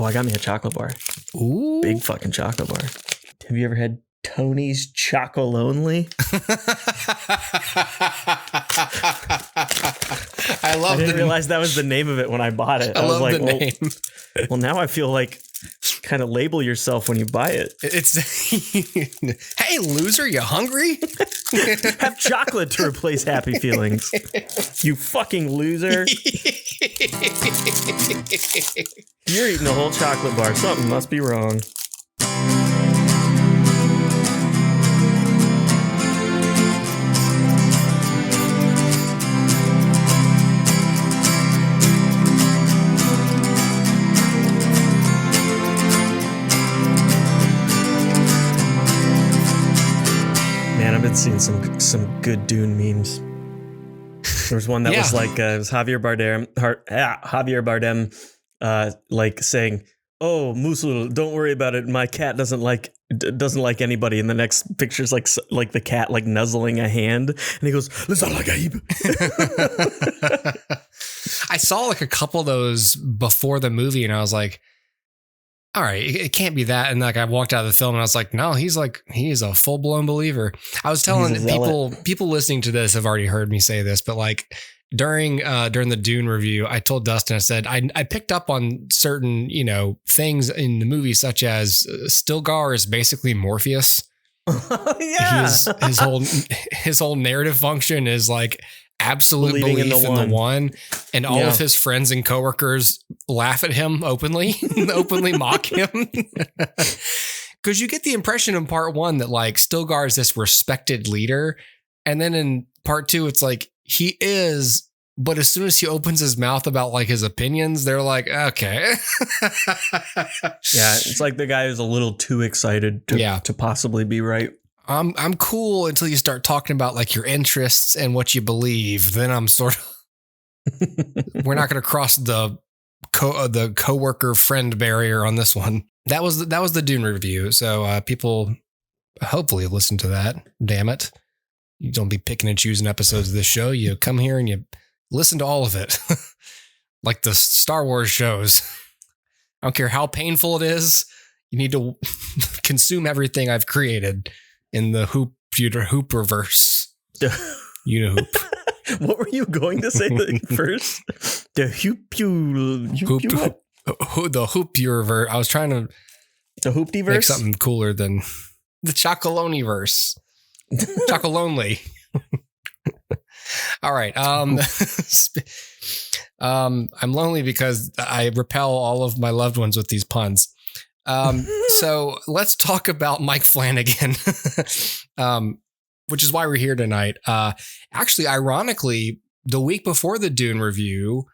Oh, I got me a chocolate bar. Ooh. Big fucking chocolate bar. Have you ever had Tony's Chocolonely? I didn't realize that was the name of it when I bought it. I love was like, the name. Well, now I feel like kind of label yourself when you buy it. It's hey, loser, you hungry? Have chocolate to replace happy feelings. You fucking loser. You're eating a whole chocolate bar. Something must be wrong. I've been seeing some good Dune memes. There was one that was like it was Javier Bardem, like saying, "Oh, Musul, don't worry about it. My cat doesn't like anybody." And the next picture is like the cat like nuzzling a hand, and he goes, I saw like a couple of those before the movie, and I was like, all right, it can't be that. And like I walked out of the film and I was like, no, he is a full blown believer. I was telling people listening to this have already heard me say this, but like during the Dune review, I told Dustin, I said, I picked up on certain, things in the movie, such as Stilgar is basically Morpheus. Yeah. His whole narrative function is like absolute belief in the one, and all of his friends and coworkers laugh at him openly mock him, because you get the impression in part one that like Stilgar is this respected leader, and then in part two it's like he is, but as soon as he opens his mouth about like his opinions, they're like, okay. Yeah, it's like the guy who's a little too excited to possibly be right. I'm cool until you start talking about like your interests and what you believe. Then I'm sort of, we're not going to cross the coworker friend barrier on this one. That was the Dune review. So people hopefully listen to that. Damn it. You don't be picking and choosing episodes of this show. You come here and you listen to all of it. Like the Star Wars shows. I don't care how painful it is. You need to consume everything I've created in the Hooperverse. Unihoop. What were you going to say first? The Hoopierverse. I was trying to the Hooptyverse? Make something cooler than the Chocolonely-verse. Chocolonely. All right. I'm lonely because I repel all of my loved ones with these puns. So let's talk about Mike Flanagan, which is why we're here tonight. Actually, ironically, the week before the Dune review,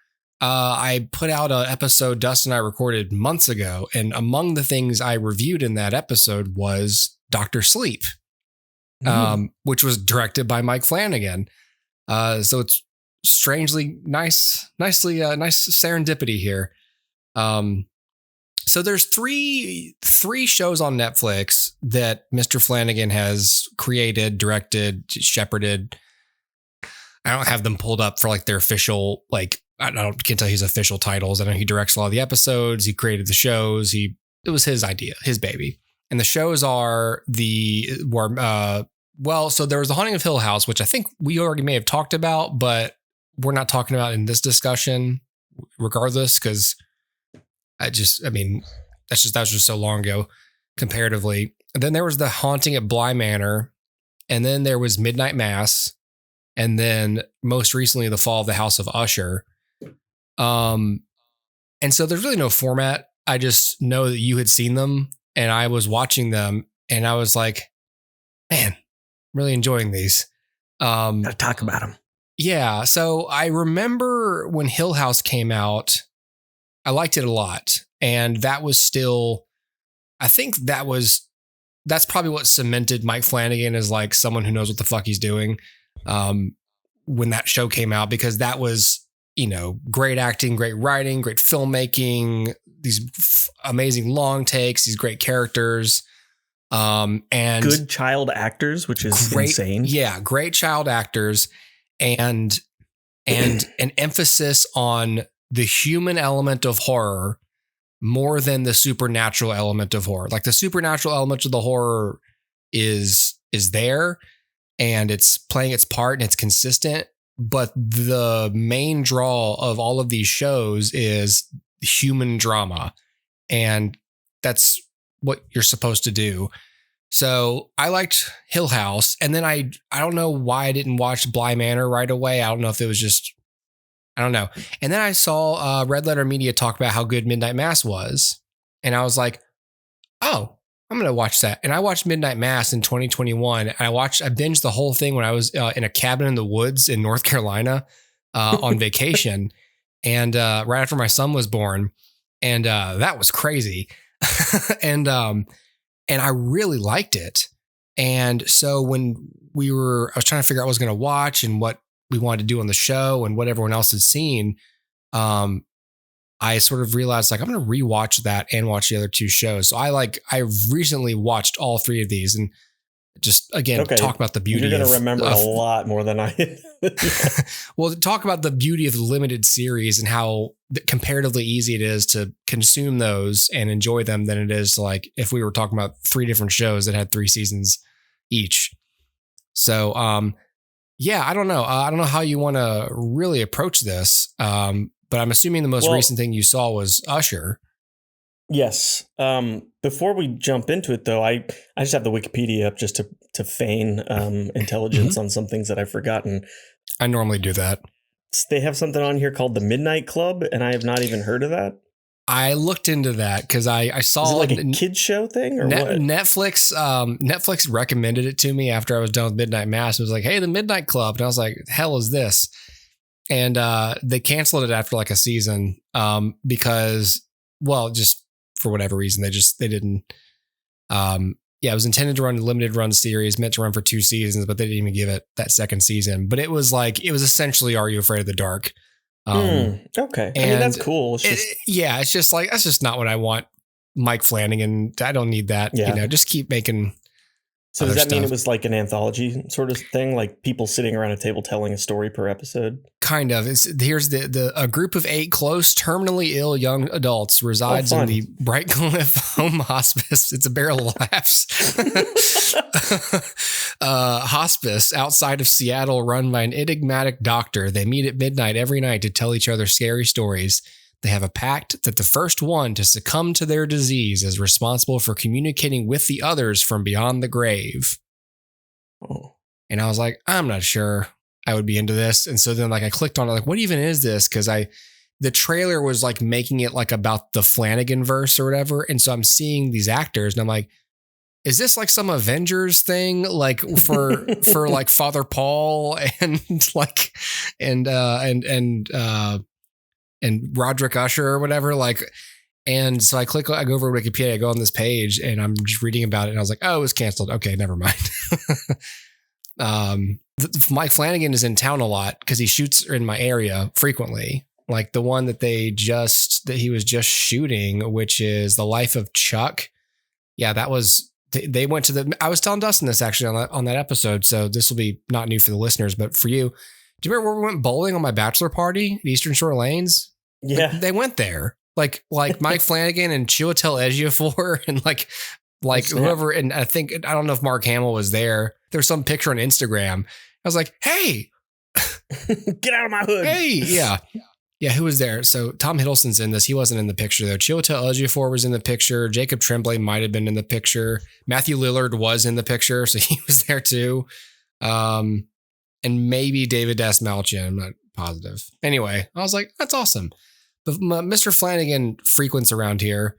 I put out an episode Dustin and I recorded months ago. And among the things I reviewed in that episode was Dr. Sleep, which was directed by Mike Flanagan. So it's strangely nice serendipity here. So there's three shows on Netflix that Mr. Flanagan has created, directed, shepherded. I don't have them pulled up for like their official, like, can't tell his official titles. I know he directs a lot of the episodes. He created the shows. It was his idea, his baby. And the shows are so there was The Haunting of Hill House, which I think we already may have talked about, but we're not talking about in this discussion regardless, because that was just so long ago comparatively. And then there was The Haunting at Bly Manor, and then there was Midnight Mass, and then most recently The Fall of the House of Usher. And so there's really no format. I just know that you had seen them and I was watching them and I was like, man, I'm really enjoying these. Gotta talk about them. Yeah. So I remember when Hill House came out, I liked it a lot. And that was still, I think that's probably what cemented Mike Flanagan as like someone who knows what the fuck he's doing. When that show came out, because that was, great acting, great writing, great filmmaking, these amazing long takes, these great characters, and good child actors, which is insane. Yeah. Great child actors and an emphasis on the human element of horror more than the supernatural element of horror. Like the supernatural element of the horror is there and it's playing its part and it's consistent. But the main draw of all of these shows is human drama. And that's what you're supposed to do. So I liked Hill House. And then I don't know why I didn't watch Bly Manor right away. I don't know if it was just, I don't know. And then I saw Red Letter Media talk about how good Midnight Mass was. And I was like, oh, I'm going to watch that. And I watched Midnight Mass in 2021. I binged the whole thing when I was in a cabin in the woods in North Carolina on vacation. And right after my son was born. And that was crazy. and I really liked it. And so when I was trying to figure out what I was going to watch and what we wanted to do on the show and what everyone else had seen, I sort of realized like I'm going to rewatch that and watch the other two shows. So I recently watched all three of these and just again talk about the beauty. You're going to remember a lot more than I. Well, talk about the beauty of the limited series and how comparatively easy it is to consume those and enjoy them than it is to like if we were talking about three different shows that had 3 seasons each. So, yeah, I don't know. I don't know how you want to really approach this. But I'm assuming the most recent thing you saw was Usher. Yes. Before we jump into it, though, I just have the Wikipedia up just to feign intelligence on some things that I've forgotten. I normally do that. They have something on here called the Midnight Club, and I have not even heard of that. I looked into that because I saw Is it like a kids show thing or what? Netflix recommended it to me after I was done with Midnight Mass. It was like, hey, the Midnight Club. And I was like, hell is this? And they canceled it after like a season because, well, just for whatever reason, they didn't. It was intended to run a limited run series, meant to run for 2 seasons, but they didn't even give it that second season. But it was essentially Are You Afraid of the Dark? Okay. I mean, that's cool. It's just like, that's just not what I want. Mike Flanagan. I don't need that. Yeah. Just keep making. So does that mean it was like an anthology sort of thing, like people sitting around a table telling a story per episode? Kind of. Here's a group of 8 close, terminally ill young adults resides in the Brightcliff Home Hospice. It's a barrel of laughs. Hospice outside of Seattle, run by an enigmatic doctor. They meet at midnight every night to tell each other scary stories. They have a pact that the first one to succumb to their disease is responsible for communicating with the others from beyond the grave. Oh. And I was like, I'm not sure I would be into this. And so then like I clicked on it, like, what even is this? Because the trailer was like making it like about the Flanagan verse or whatever. And so I'm seeing these actors and I'm like, is this like some Avengers thing? Like for like Father Paul and like, and Roderick Usher or whatever, like, and so I go over to Wikipedia, I go on this page and I'm just reading about it. And I was like, oh, it was canceled. Okay, never mind. Mike Flanagan is in town a lot because he shoots in my area frequently. Like the one that he was just shooting, which is The Life of Chuck. Yeah, that was, they went to I was telling Dustin this actually on that episode. So this will be not new for the listeners, but for you. Do you remember where we went bowling on my bachelor party at Eastern Shore Lanes? Yeah. They went there. Like Mike Flanagan and Chiwetel Ejiofor and like whoever. And I don't know if Mark Hamill was there. There's some picture on Instagram. I was like, hey, get out of my hood. Hey. Yeah. Yeah. Who was there? So Tom Hiddleston's in this. He wasn't in the picture though. Chiwetel Ejiofor was in the picture. Jacob Tremblay might've been in the picture. Matthew Lillard was in the picture. So he was there too. And maybe David Dastmalchian. I'm not positive. Anyway, I was like, that's awesome. But Mr. Flanagan frequents around here.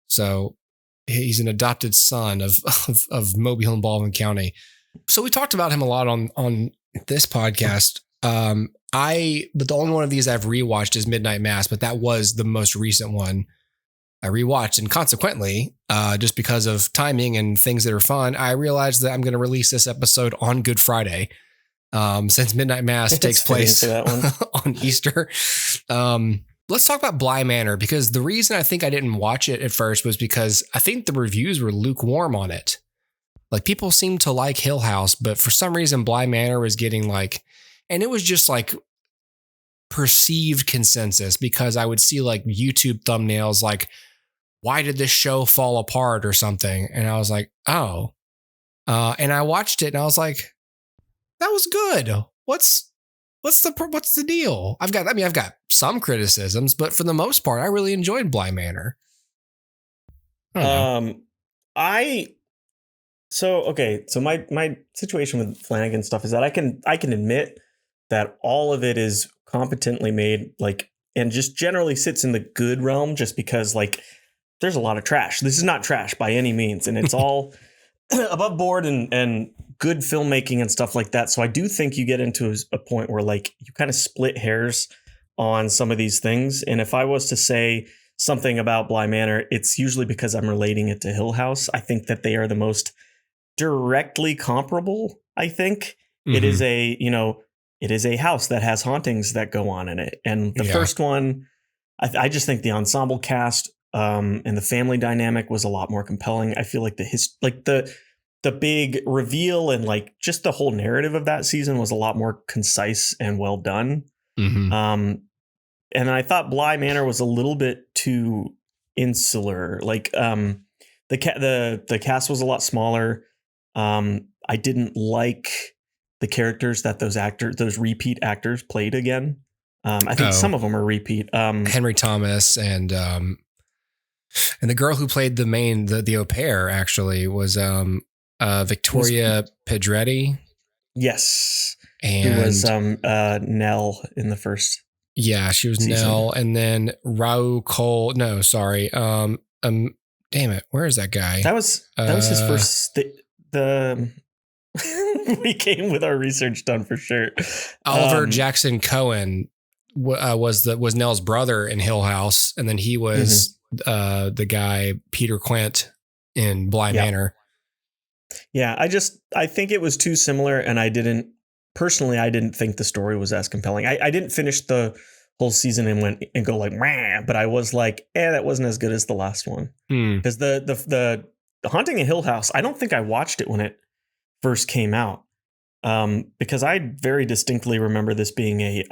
So he's an adopted son of Mobile and Baldwin County. So we talked about him a lot on this podcast. But the only one of these I've rewatched is Midnight Mass, but that was the most recent one I rewatched. And consequently, just because of timing and things that are fun, I realized that I'm going to release this episode on Good Friday. Since Midnight Mass takes place on Easter. Let's talk about Bly Manor, because the reason I think I didn't watch it at first was because I think the reviews were lukewarm on it. Like people seemed to like Hill House, but for some reason Bly Manor was getting like, and it was just like perceived consensus because I would see like YouTube thumbnails like, why did this show fall apart or something? And I was like, oh. And I watched it and I was like, that was good. What's the deal? I've got some criticisms, but for the most part, I really enjoyed Bly Manor. So my situation with Flanagan stuff is that I can admit that all of it is competently made, like, and just generally sits in the good realm, just because like there's a lot of trash. This is not trash by any means, and it's all above board and good filmmaking and stuff like that. So I do think you get into a point where like you kind of split hairs on some of these things. And if I was to say something about Bly Manor, it's usually because I'm relating it to Hill House. I think that they are the most directly comparable. I think it is a house that has hauntings that go on in it. And the first one, I just think the ensemble cast and the family dynamic was a lot more compelling. I feel like the big reveal and like just the whole narrative of that season was a lot more concise and well done. And I thought Bly Manor was a little bit too insular. Like the cast was a lot smaller. I didn't like the characters that those repeat actors played again. I think some of them are repeat. Henry Thomas and the girl who played the au pair actually was Victoria Pedretti. Yes. And who was Nell in the first. Yeah, she was season. Nell, and then Raul Cole. No, sorry. Damn it, where is that guy? That was his first. The we came with our research done for sure. Oliver Jackson Cohen was Nell's brother in Hill House, and then he was the guy Peter Quint in Bly Manor. Yeah, I think it was too similar, and I didn't think the story was as compelling. I didn't finish the whole season and go like, meh, but I was like, that wasn't as good as the last one. Because the Haunting of Hill House, I don't think I watched it when it first came out. Because I very distinctly remember this being a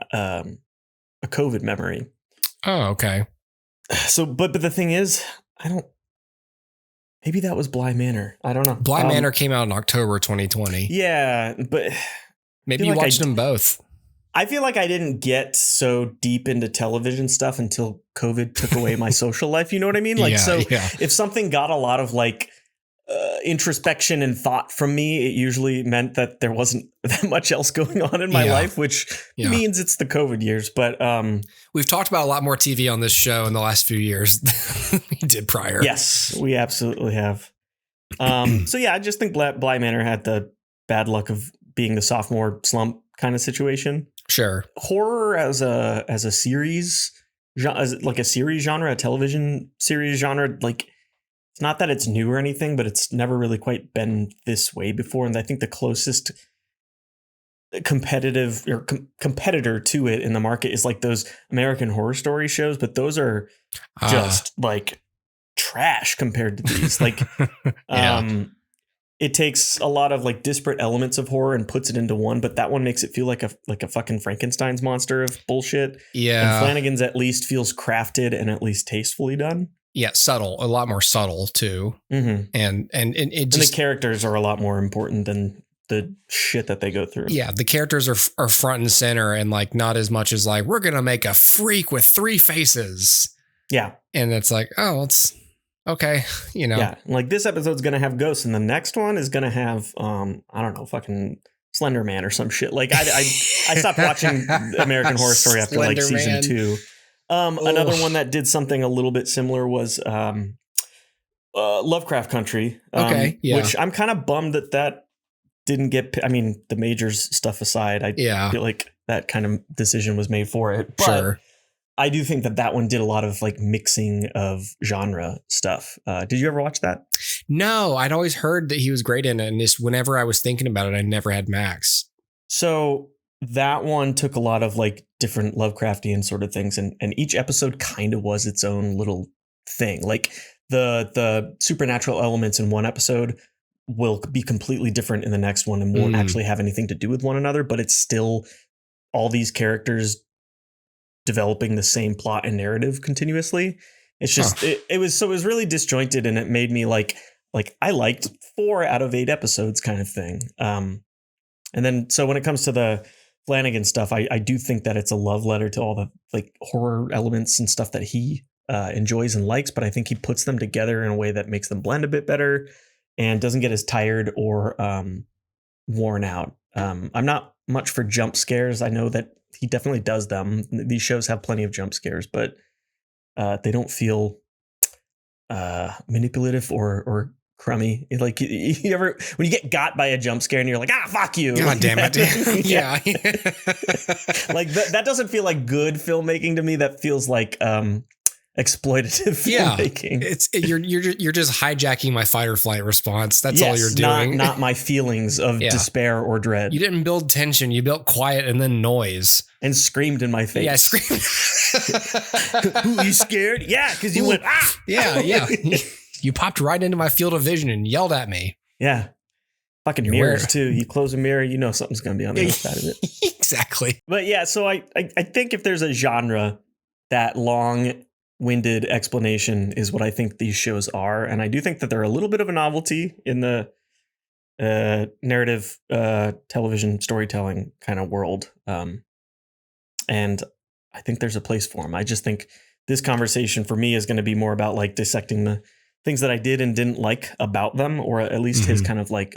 COVID memory. Oh, okay. So, but the thing is, maybe that was Bly Manor. I don't know. Bly Manor came out in October 2020. Yeah, but maybe you watched them both. I feel like I didn't get so deep into television stuff until COVID took away my social life. You know what I mean? Like, if something got a lot of like introspection and thought from me, it usually meant that there wasn't that much else going on in my life, which means it's the COVID years. But we've talked about a lot more TV on this show in the last few years than we did prior. Yes, we absolutely have. So yeah, I just think Bly Manor had the bad luck of being the sophomore slump kind of situation. Sure. Horror as a series, like a series genre, a television series genre, like it's not that it's new or anything, but it's never really quite been this way before. And I think the closest competitive or competitor to it in the market is like those American Horror Story shows, but those are just like trash compared to these. Like, it takes a lot of like disparate elements of horror and puts it into one, but that one makes it feel like a fucking Frankenstein's monster of bullshit. Yeah. And Flanagan's at least feels crafted and at least tastefully done. Yeah, subtle, a lot more subtle too. And the characters are a lot more important than the shit that they go through. Yeah, the characters are front and center, and like not as much as like we're gonna make a freak with 3 faces. Yeah, and it's like, oh, it's okay, you know. Yeah, like this episode's gonna have ghosts, and the next one is gonna have I don't know, fucking Slender Man or some shit. Like I stopped watching American Horror Story after like season 2. Another one that did something a little bit similar was Lovecraft Country. Which I'm kind of bummed that didn't get. I mean, the Majors stuff aside, I feel like that kind of decision was made for it. But I do think that one did a lot of like mixing of genre stuff. Did you ever watch that? No, I'd always heard that he was great in it, and just whenever I was thinking about it, I never had Max. So that one took a lot of like different Lovecraftian sort of things, and each episode kind of was its own little thing. Like the supernatural elements in one episode will be completely different in the next one and won't actually have anything to do with one another, but it's still all these characters developing the same plot and narrative continuously. It's just it was really disjointed, and it made me like I liked 4 out of 8 episodes kind of thing. And then so when it comes to the Flanagan stuff, I do think that it's a love letter to all the like horror elements and stuff that he enjoys and likes, but I think he puts them together in a way that makes them blend a bit better and doesn't get as tired or worn out. I'm not much for jump scares. I know that he definitely does them. These shows have plenty of jump scares, but they don't feel manipulative or crummy. Like you ever when you get got by a jump scare and you're like, fuck you. God damn it. Yeah. Like that doesn't feel like good filmmaking to me. That feels like exploitative filmmaking. It's you're just hijacking my fight or flight response. That's all you're doing. Not my feelings of despair or dread. You didn't build tension. You built quiet and then noise. And screamed in my face. Yeah, screamed. Ooh, you scared? Yeah, because you went, Yeah. You popped right into my field of vision and yelled at me. Yeah. Fucking mirrors too. You close a mirror, you know something's going to be on the other side of it. Exactly. But yeah, so I think if there's a genre, that long-winded explanation is what I think these shows are. And I do think that they're a little bit of a novelty in the narrative television storytelling kind of world. And I think there's a place for them. I just think this conversation for me is going to be more about like dissecting the things that I did and didn't like about them, or at least his kind of like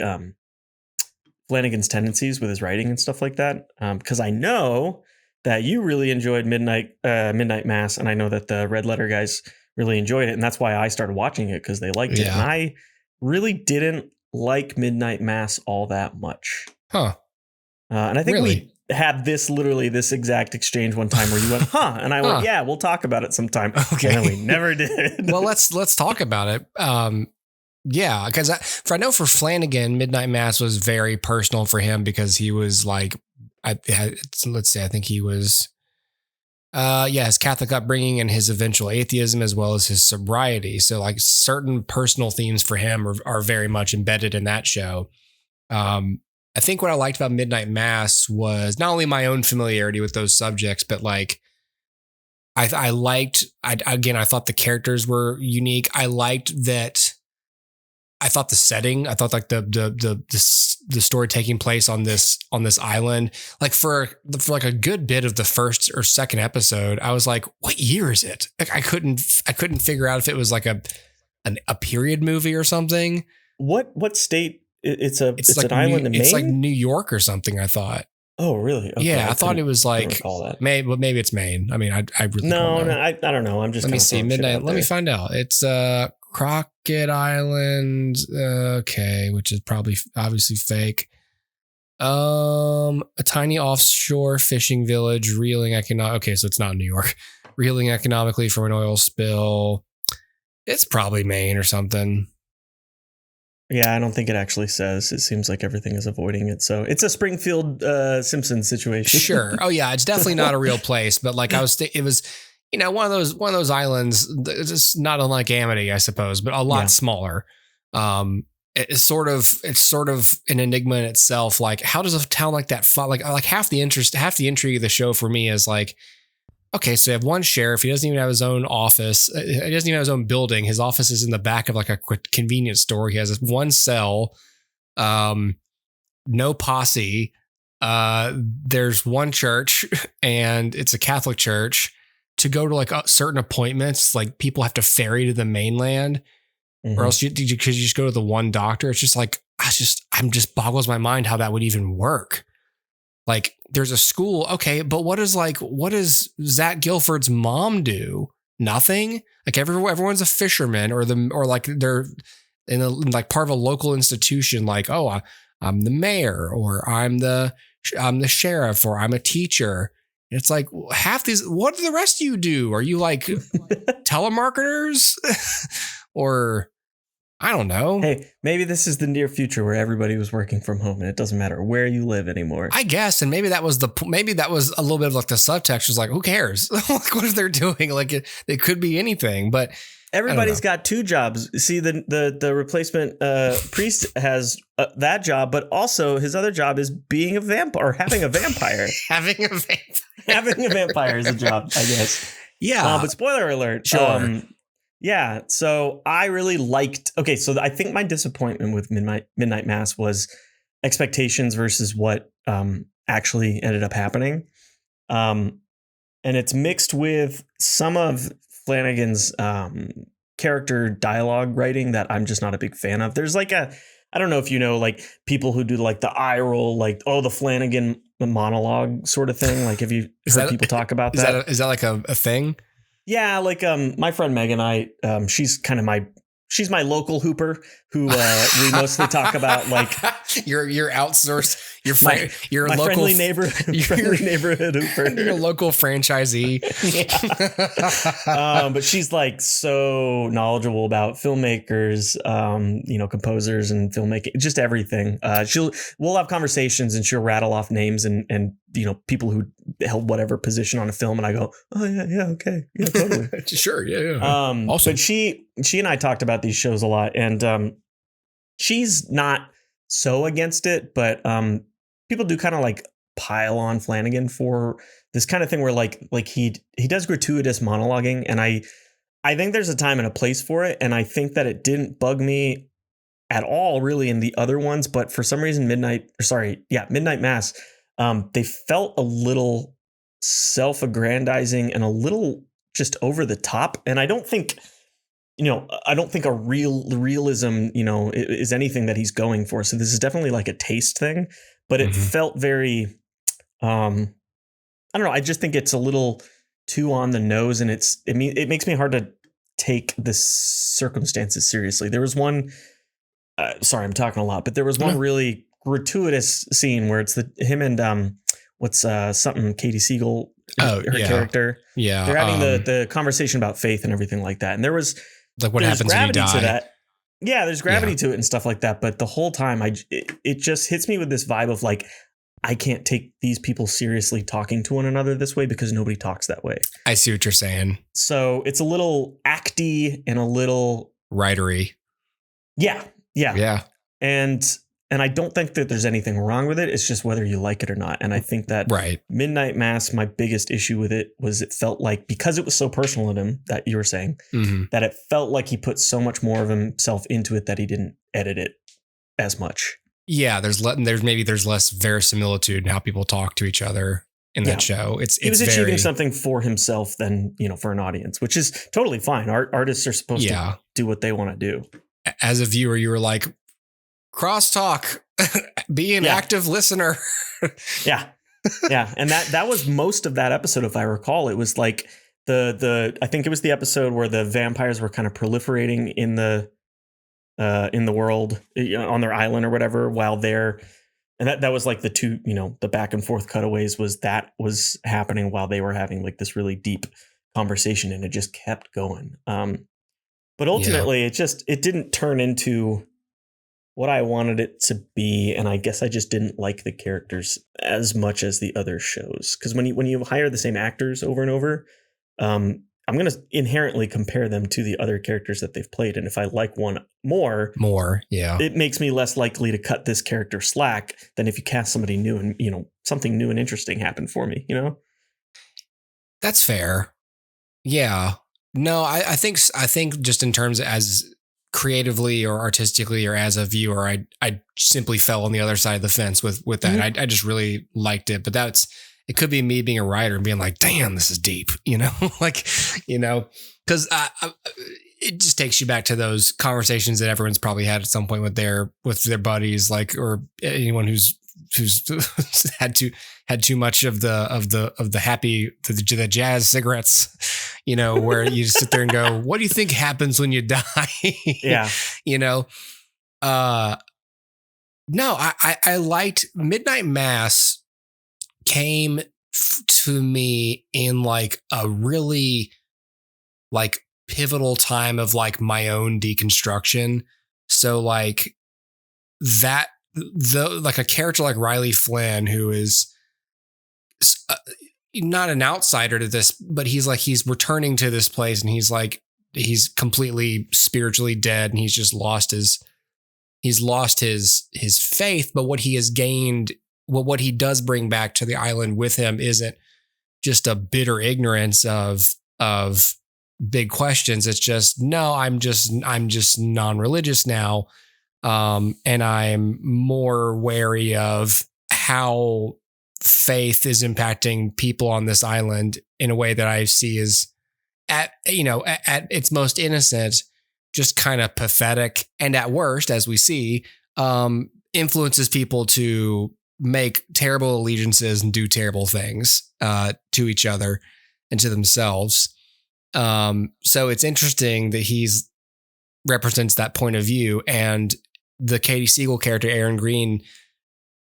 Flanagan's tendencies with his writing and stuff like that. Because I know that you really enjoyed Midnight Mass, and I know that the Red Letter guys really enjoyed it, and that's why I started watching it, because they liked it. And I really didn't like Midnight Mass all that much. And I think we had this exact exchange one time where you went, and I went, yeah, we'll talk about it sometime. Okay. And then we never did. Well, let's talk about it. Yeah, because I know for Flanagan, Midnight Mass was very personal for him because he was like, let's say, I think he was, his Catholic upbringing and his eventual atheism, as well as his sobriety. So like certain personal themes for him are very much embedded in that show. I think what I liked about Midnight Mass was not only my own familiarity with those subjects, but like I thought the characters were unique. I liked that. I thought the setting, I thought like the story taking place on this island, like for like a good bit of the first or second episode, I was like, what year is it? Like I couldn't figure out if it was like a period movie or something. What state? It's like an island in Maine? It's like New York or something, I thought. Oh, really? Okay, yeah, I thought it was like maybe it's Maine. I mean, I really don't know. I don't know. I'm just let me see. Midnight. Let me find out. It's Crockett Island. Okay, which is probably obviously fake. A tiny offshore fishing village reeling okay, so it's not New York. Reeling economically from an oil spill. It's probably Maine or something. Yeah, I don't think it actually says. It seems like everything is avoiding it. So it's a Springfield Simpsons situation. Sure. Oh yeah, it's definitely not a real place. But like it was, one of those islands. It's not unlike Amity, I suppose, but a lot smaller. It's sort of an enigma in itself. Like, how does a town like that like half the intrigue of the show for me is like, okay, so you have one sheriff. He doesn't even have his own office. He doesn't even have his own building. His office is in the back of like a convenience store. He has one cell, no posse. There's one church, and it's a Catholic church. To go to like certain appointments, like people have to ferry to the mainland, or else you just go to the one doctor. It's just like I'm just boggles my mind how that would even work. Like there's a school. Okay. But what does Zach Guilford's mom do? Nothing. Like everyone's a fisherman or like they're in like part of a local institution. Like, oh, I'm the mayor, or I'm the sheriff, or I'm a teacher. And it's like half these, what do the rest of you do? Are you like telemarketers or I don't know. Hey, maybe this is the near future where everybody was working from home and it doesn't matter where you live anymore. I guess. And maybe that was a little bit of like the subtext was like, who cares? Like, what if they're doing? Like it could be anything, but everybody's got two jobs. See, the replacement priest has that job, but also his other job is being a vampire or having a vampire. Having a vampire. having a vampire is a job, I guess. Yeah. But spoiler alert. Sure. Yeah. So I really liked. Okay. So I think my disappointment with Midnight Mass was expectations versus what actually ended up happening. And it's mixed with some of Flanagan's character dialogue writing that I'm just not a big fan of. There's like I don't know if you know, like people who do like the eye roll, like, oh, the Flanagan monologue sort of thing. Like, have you heard people talk about that? Is that like a thing? Yeah. Like my friend Megan, she's she's my local hooper who we mostly talk about, like your outsourced, your my local friendly neighborhood hooper, your local franchisee. But she's like so knowledgeable about filmmakers, composers and filmmaking, just everything. We'll have conversations and she'll rattle off names and people who held whatever position on a film, and I go, oh yeah, okay, yeah, totally, sure, yeah. Also, but she and I talked about these shows a lot, and she's not so against it, but people do kind of like pile on Flanagan for this kind of thing where like he does gratuitous monologuing, and I think there's a time and a place for it, and I think that it didn't bug me at all really in the other ones, but for some reason Midnight Mass, they felt a little self-aggrandizing and a little just over the top, and I don't think a realism, is anything that he's going for. So this is definitely like a taste thing, but it felt very, I don't know. I just think it's a little too on the nose, and it makes me hard to take the circumstances seriously. There was one, sorry, I'm talking a lot, but there was one really gratuitous scene where it's him and something Katie Siegel, her character. Yeah. They're having the conversation about faith and everything like that. And there was, like, what happens when you die? To that. Yeah, there's gravity to it and stuff like that. But the whole time, it just hits me with this vibe of like, I can't take these people seriously talking to one another this way because nobody talks that way. I see what you're saying. So it's a little acty and a little writery. Yeah. And I don't think that there's anything wrong with it. It's just whether you like it or not. And I think that Midnight Mass, my biggest issue with it was it felt like, because it was so personal to him, that you were saying, that it felt like he put so much more of himself into it that he didn't edit it as much. Yeah, there's less verisimilitude in how people talk to each other in that show. He was achieving something for himself than, for an audience, which is totally fine. Artists are supposed to do what they want to do. As a viewer, you were like, crosstalk, be an active listener. Yeah. And that was most of that episode, if I recall. It was like I think it was the episode where the vampires were kind of proliferating in the world, on their island or whatever, while they're, and that was like the two, the back and forth cutaways was happening while they were having like this really deep conversation, and it just kept going. But ultimately it didn't turn into what I wanted it to be, and I guess I just didn't like the characters as much as the other shows. Because when you hire the same actors over and over, I'm going to inherently compare them to the other characters that they've played, and if I like one more, it makes me less likely to cut this character slack than if you cast somebody new and something new and interesting happened for me. That's fair. Yeah. No, I think just in terms of as creatively or artistically or as a viewer, I simply fell on the other side of the fence with that. I just really liked it, but it could be me being a writer and being like, damn, this is deep, because it just takes you back to those conversations that everyone's probably had at some point with their buddies, like, or anyone who's had too much of the happy, the jazz cigarettes, where you just sit there and go, what do you think happens when you die? Yeah. No, I liked Midnight Mass came to me in like a really like pivotal time of like my own deconstruction. So like that, like a character like Riley Flynn, who is not an outsider to this, but he's returning to this place, and he's completely spiritually dead, and he's just lost his faith. But what he has gained, what he does bring back to the island with him isn't just a bitter ignorance of big questions. It's just, no, I'm just non-religious now. And I'm more wary of how faith is impacting people on this island in a way that I see is at its most innocent, just kind of pathetic. And at worst, as we see, influences people to make terrible allegiances and do terrible things to each other and to themselves. So it's interesting that he's represents that point of view, and the Katie Siegel character, Aaron Green,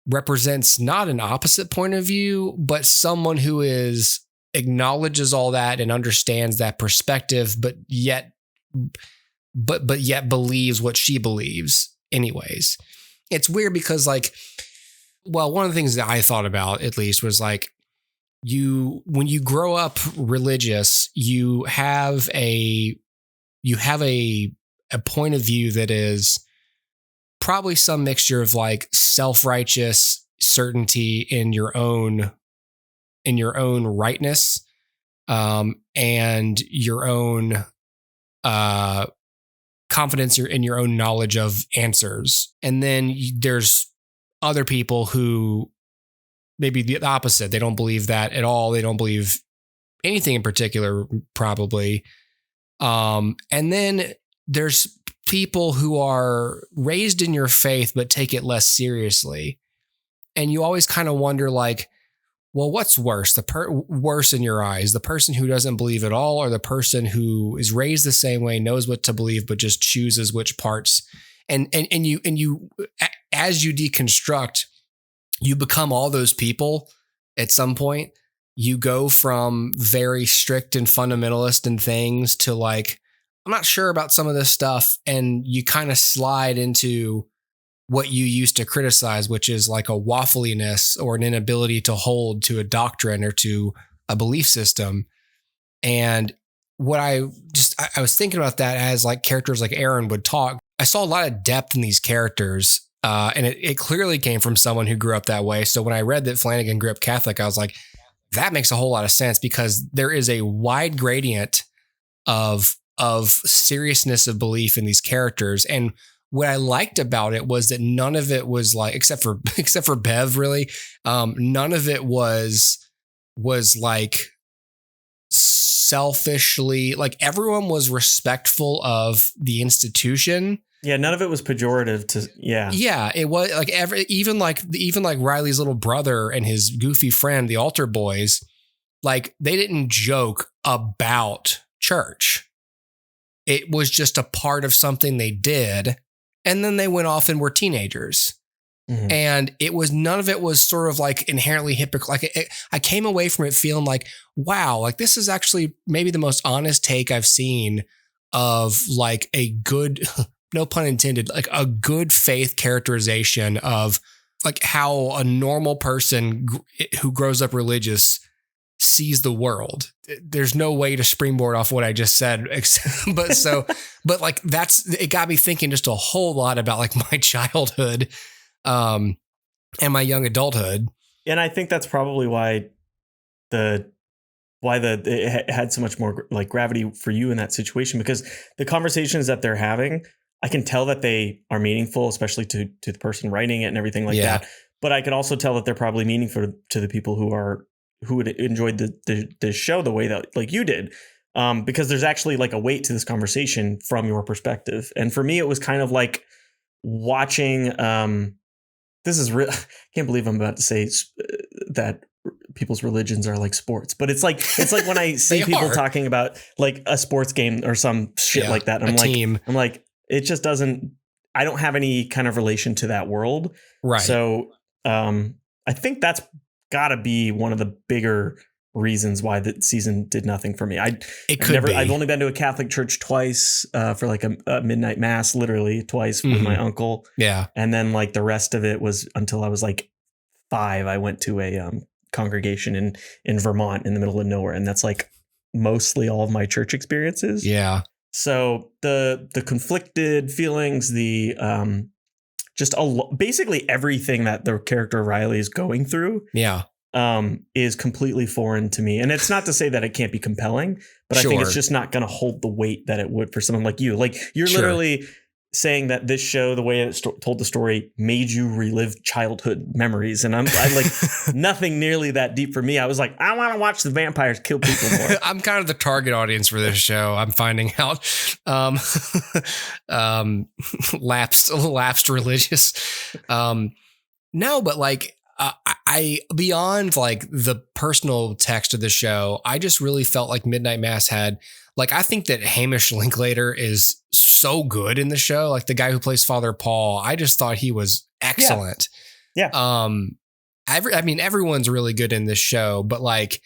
represents not an opposite point of view, but someone who acknowledges all that and understands that perspective, but yet believes what she believes anyways. It's weird because one of the things that I thought about, at least, was like, when you grow up religious, you have a point of view that is probably some mixture of like self-righteous certainty in your own rightness, and your own confidence in your own knowledge of answers. And then there's other people who maybe the opposite. They don't believe that at all. They don't believe anything in particular, probably. And then there's people who are raised in your faith, but take it less seriously. And you always kind of wonder, like, well, what's worse? Worse in your eyes, the person who doesn't believe at all, or the person who is raised the same way, knows what to believe, but just chooses which parts. And you, as you deconstruct, you become all those people at some point. You go from very strict and fundamentalist in things to like, I'm not sure about some of this stuff. And you kind of slide into what you used to criticize, which is like a waffliness or an inability to hold to a doctrine or to a belief system. And what I was thinking about that as like characters like Aaron would talk. I saw a lot of depth in these characters. And it clearly came from someone who grew up that way. So when I read that Flanagan grew up Catholic, I was like, that makes a whole lot of sense, because there is a wide gradient of seriousness of belief in these characters. And what I liked about it was that none of it was like, except for Bev, really, none of it was like selfishly, like everyone was respectful of the institution. Yeah, none of it was pejorative Yeah, it was like even like Riley's little brother and his goofy friend, the altar boys, like they didn't joke about church. It was just a part of something they did. And then they went off and were teenagers. Mm-hmm. And none of it was sort of like inherently hypocritical. Like I came away from it feeling like, wow, like this is actually maybe the most honest take I've seen of like a good, no pun intended, like a good faith characterization of like how a normal person who grows up religious sees the world. There's no way to springboard off what I just said, but like it got me thinking just a whole lot about like my childhood, and my young adulthood. And I think that's probably why it had so much more like gravity for you in that situation, because the conversations that they're having, I can tell that they are meaningful, especially to the person writing it and everything like that. But I can also tell that they're probably meaningful to the people who would enjoyed the show the way that like you did, because there's actually like a weight to this conversation from your perspective. And for me, it was kind of like watching. This is real. I can't believe I'm about to say that people's religions are like sports, but it's like when I see people talking about like a sports game or some shit like that. I'm like, it just doesn't. I don't have any kind of relation to that world, right? So I think that's got to be one of the bigger reasons why the season did nothing for me. I've only been to a Catholic church twice for like a midnight mass, literally twice with my uncle. Yeah. And then like the rest of it was until I was like 5, I went to a congregation in Vermont in the middle of nowhere. And that's like mostly all of my church experiences. Yeah. So the conflicted feelings, basically everything that the character Riley is going through. Yeah. is completely foreign to me. And it's not to say that it can't be compelling, but I think it's just not going to hold the weight that it would for someone like you. Like you're literally saying that this show, the way it told the story, made you relive childhood memories. And I'm like nothing nearly that deep for me. I was like, I want to watch the vampires kill people more. I'm kind of the target audience for this show. I'm finding out. Lapsed religious. No, but like, I beyond like the personal text of the show, I just really felt like Midnight Mass had, like, I think that Hamish Linklater is so good in the show. Like the guy who plays Father Paul, I just thought he was excellent. Yeah. I mean, everyone's really good in this show, but like,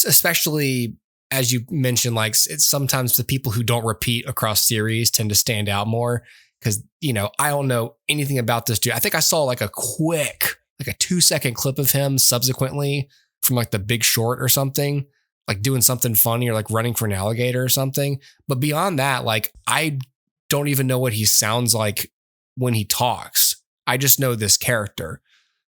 especially as you mentioned, like it's sometimes the people who don't repeat across series tend to stand out more because, you know, I don't know anything about this dude. I think I saw like a 2-second clip of him subsequently from like The Big Short or something, like doing something funny or like running for an alligator or something. But beyond that, like, I don't even know what he sounds like when he talks. I just know this character.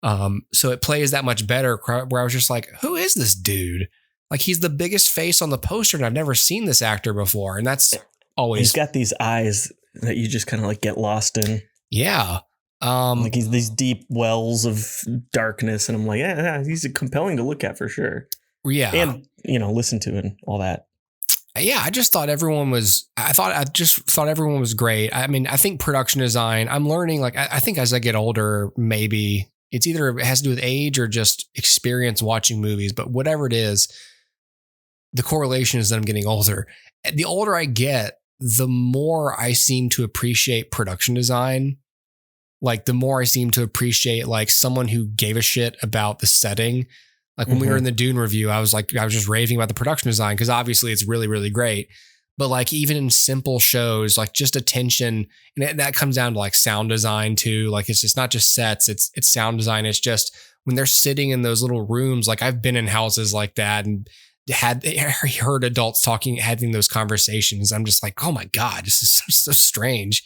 So it plays that much better where I was just like, who is this dude? Like, he's the biggest face on the poster and I've never seen this actor before. And that's always, he's got these eyes that you just kind of like get lost in. Yeah. Like he's these deep wells of darkness. And I'm like, yeah, he's compelling to look at for sure. Yeah. And, you know, listen to and all that. Yeah. I just thought everyone was great. I mean, I think production design, I'm learning, like, I think as I get older, maybe it's either it has to do with age or just experience watching movies, but whatever it is, the correlation is that I'm getting older. The older I get, the more I seem to appreciate production design. Like the more I seem to appreciate like someone who gave a shit about the setting. Like when we were in the Dune review, I was just raving about the production design because obviously it's really, really great. But like even in simple shows, like just attention, and that comes down to like sound design too. Like it's just not just sets, it's sound design. It's just when they're sitting in those little rooms, like I've been in houses like that and heard adults having those conversations. I'm just like, oh my God, this is so strange.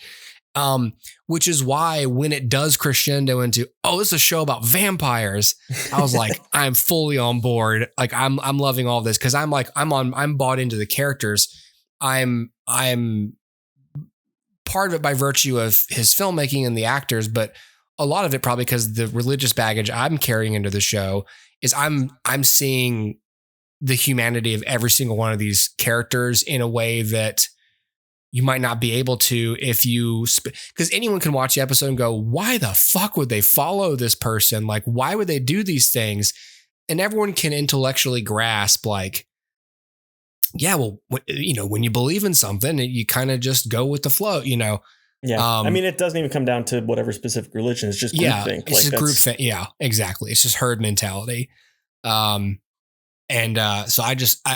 Which is why when it does crescendo into, oh, this is a show about vampires, I was like, I'm fully on board. Like I'm loving all this because I'm bought into the characters. I'm part of it by virtue of his filmmaking and the actors, but a lot of it probably because the religious baggage I'm carrying into the show is I'm seeing the humanity of every single one of these characters in a way that you might not be able to if you, because anyone can watch the episode and go, why the fuck would they follow this person? Like, why would they do these things? And everyone can intellectually grasp like, yeah, well, you know, when you believe in something, you kind of just go with the flow, you know? Yeah. I mean, it doesn't even come down to whatever specific religion. It's just groupthink. It's just group thing. Yeah, exactly. It's just herd mentality. So I just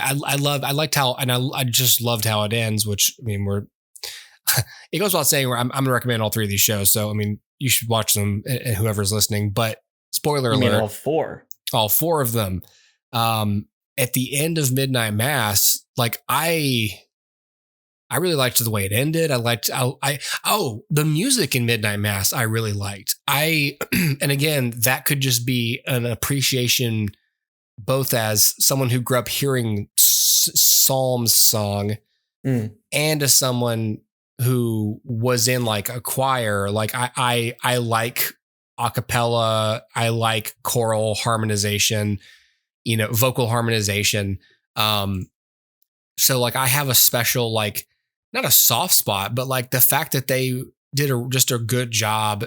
loved how it ends, which I mean, it goes without saying I'm going to recommend all three of these shows. So, I mean, you should watch them and whoever's listening, but spoiler alert, all four of them. At the end of Midnight Mass, like I really liked the way it ended. The music in Midnight Mass, I really liked. And again, that could just be an appreciation both as someone who grew up hearing Psalms song and as someone who was in like a choir. Like I like a cappella. I like choral harmonization, you know, vocal harmonization. So like I have a special, like not a soft spot, but like the fact that they did just a good job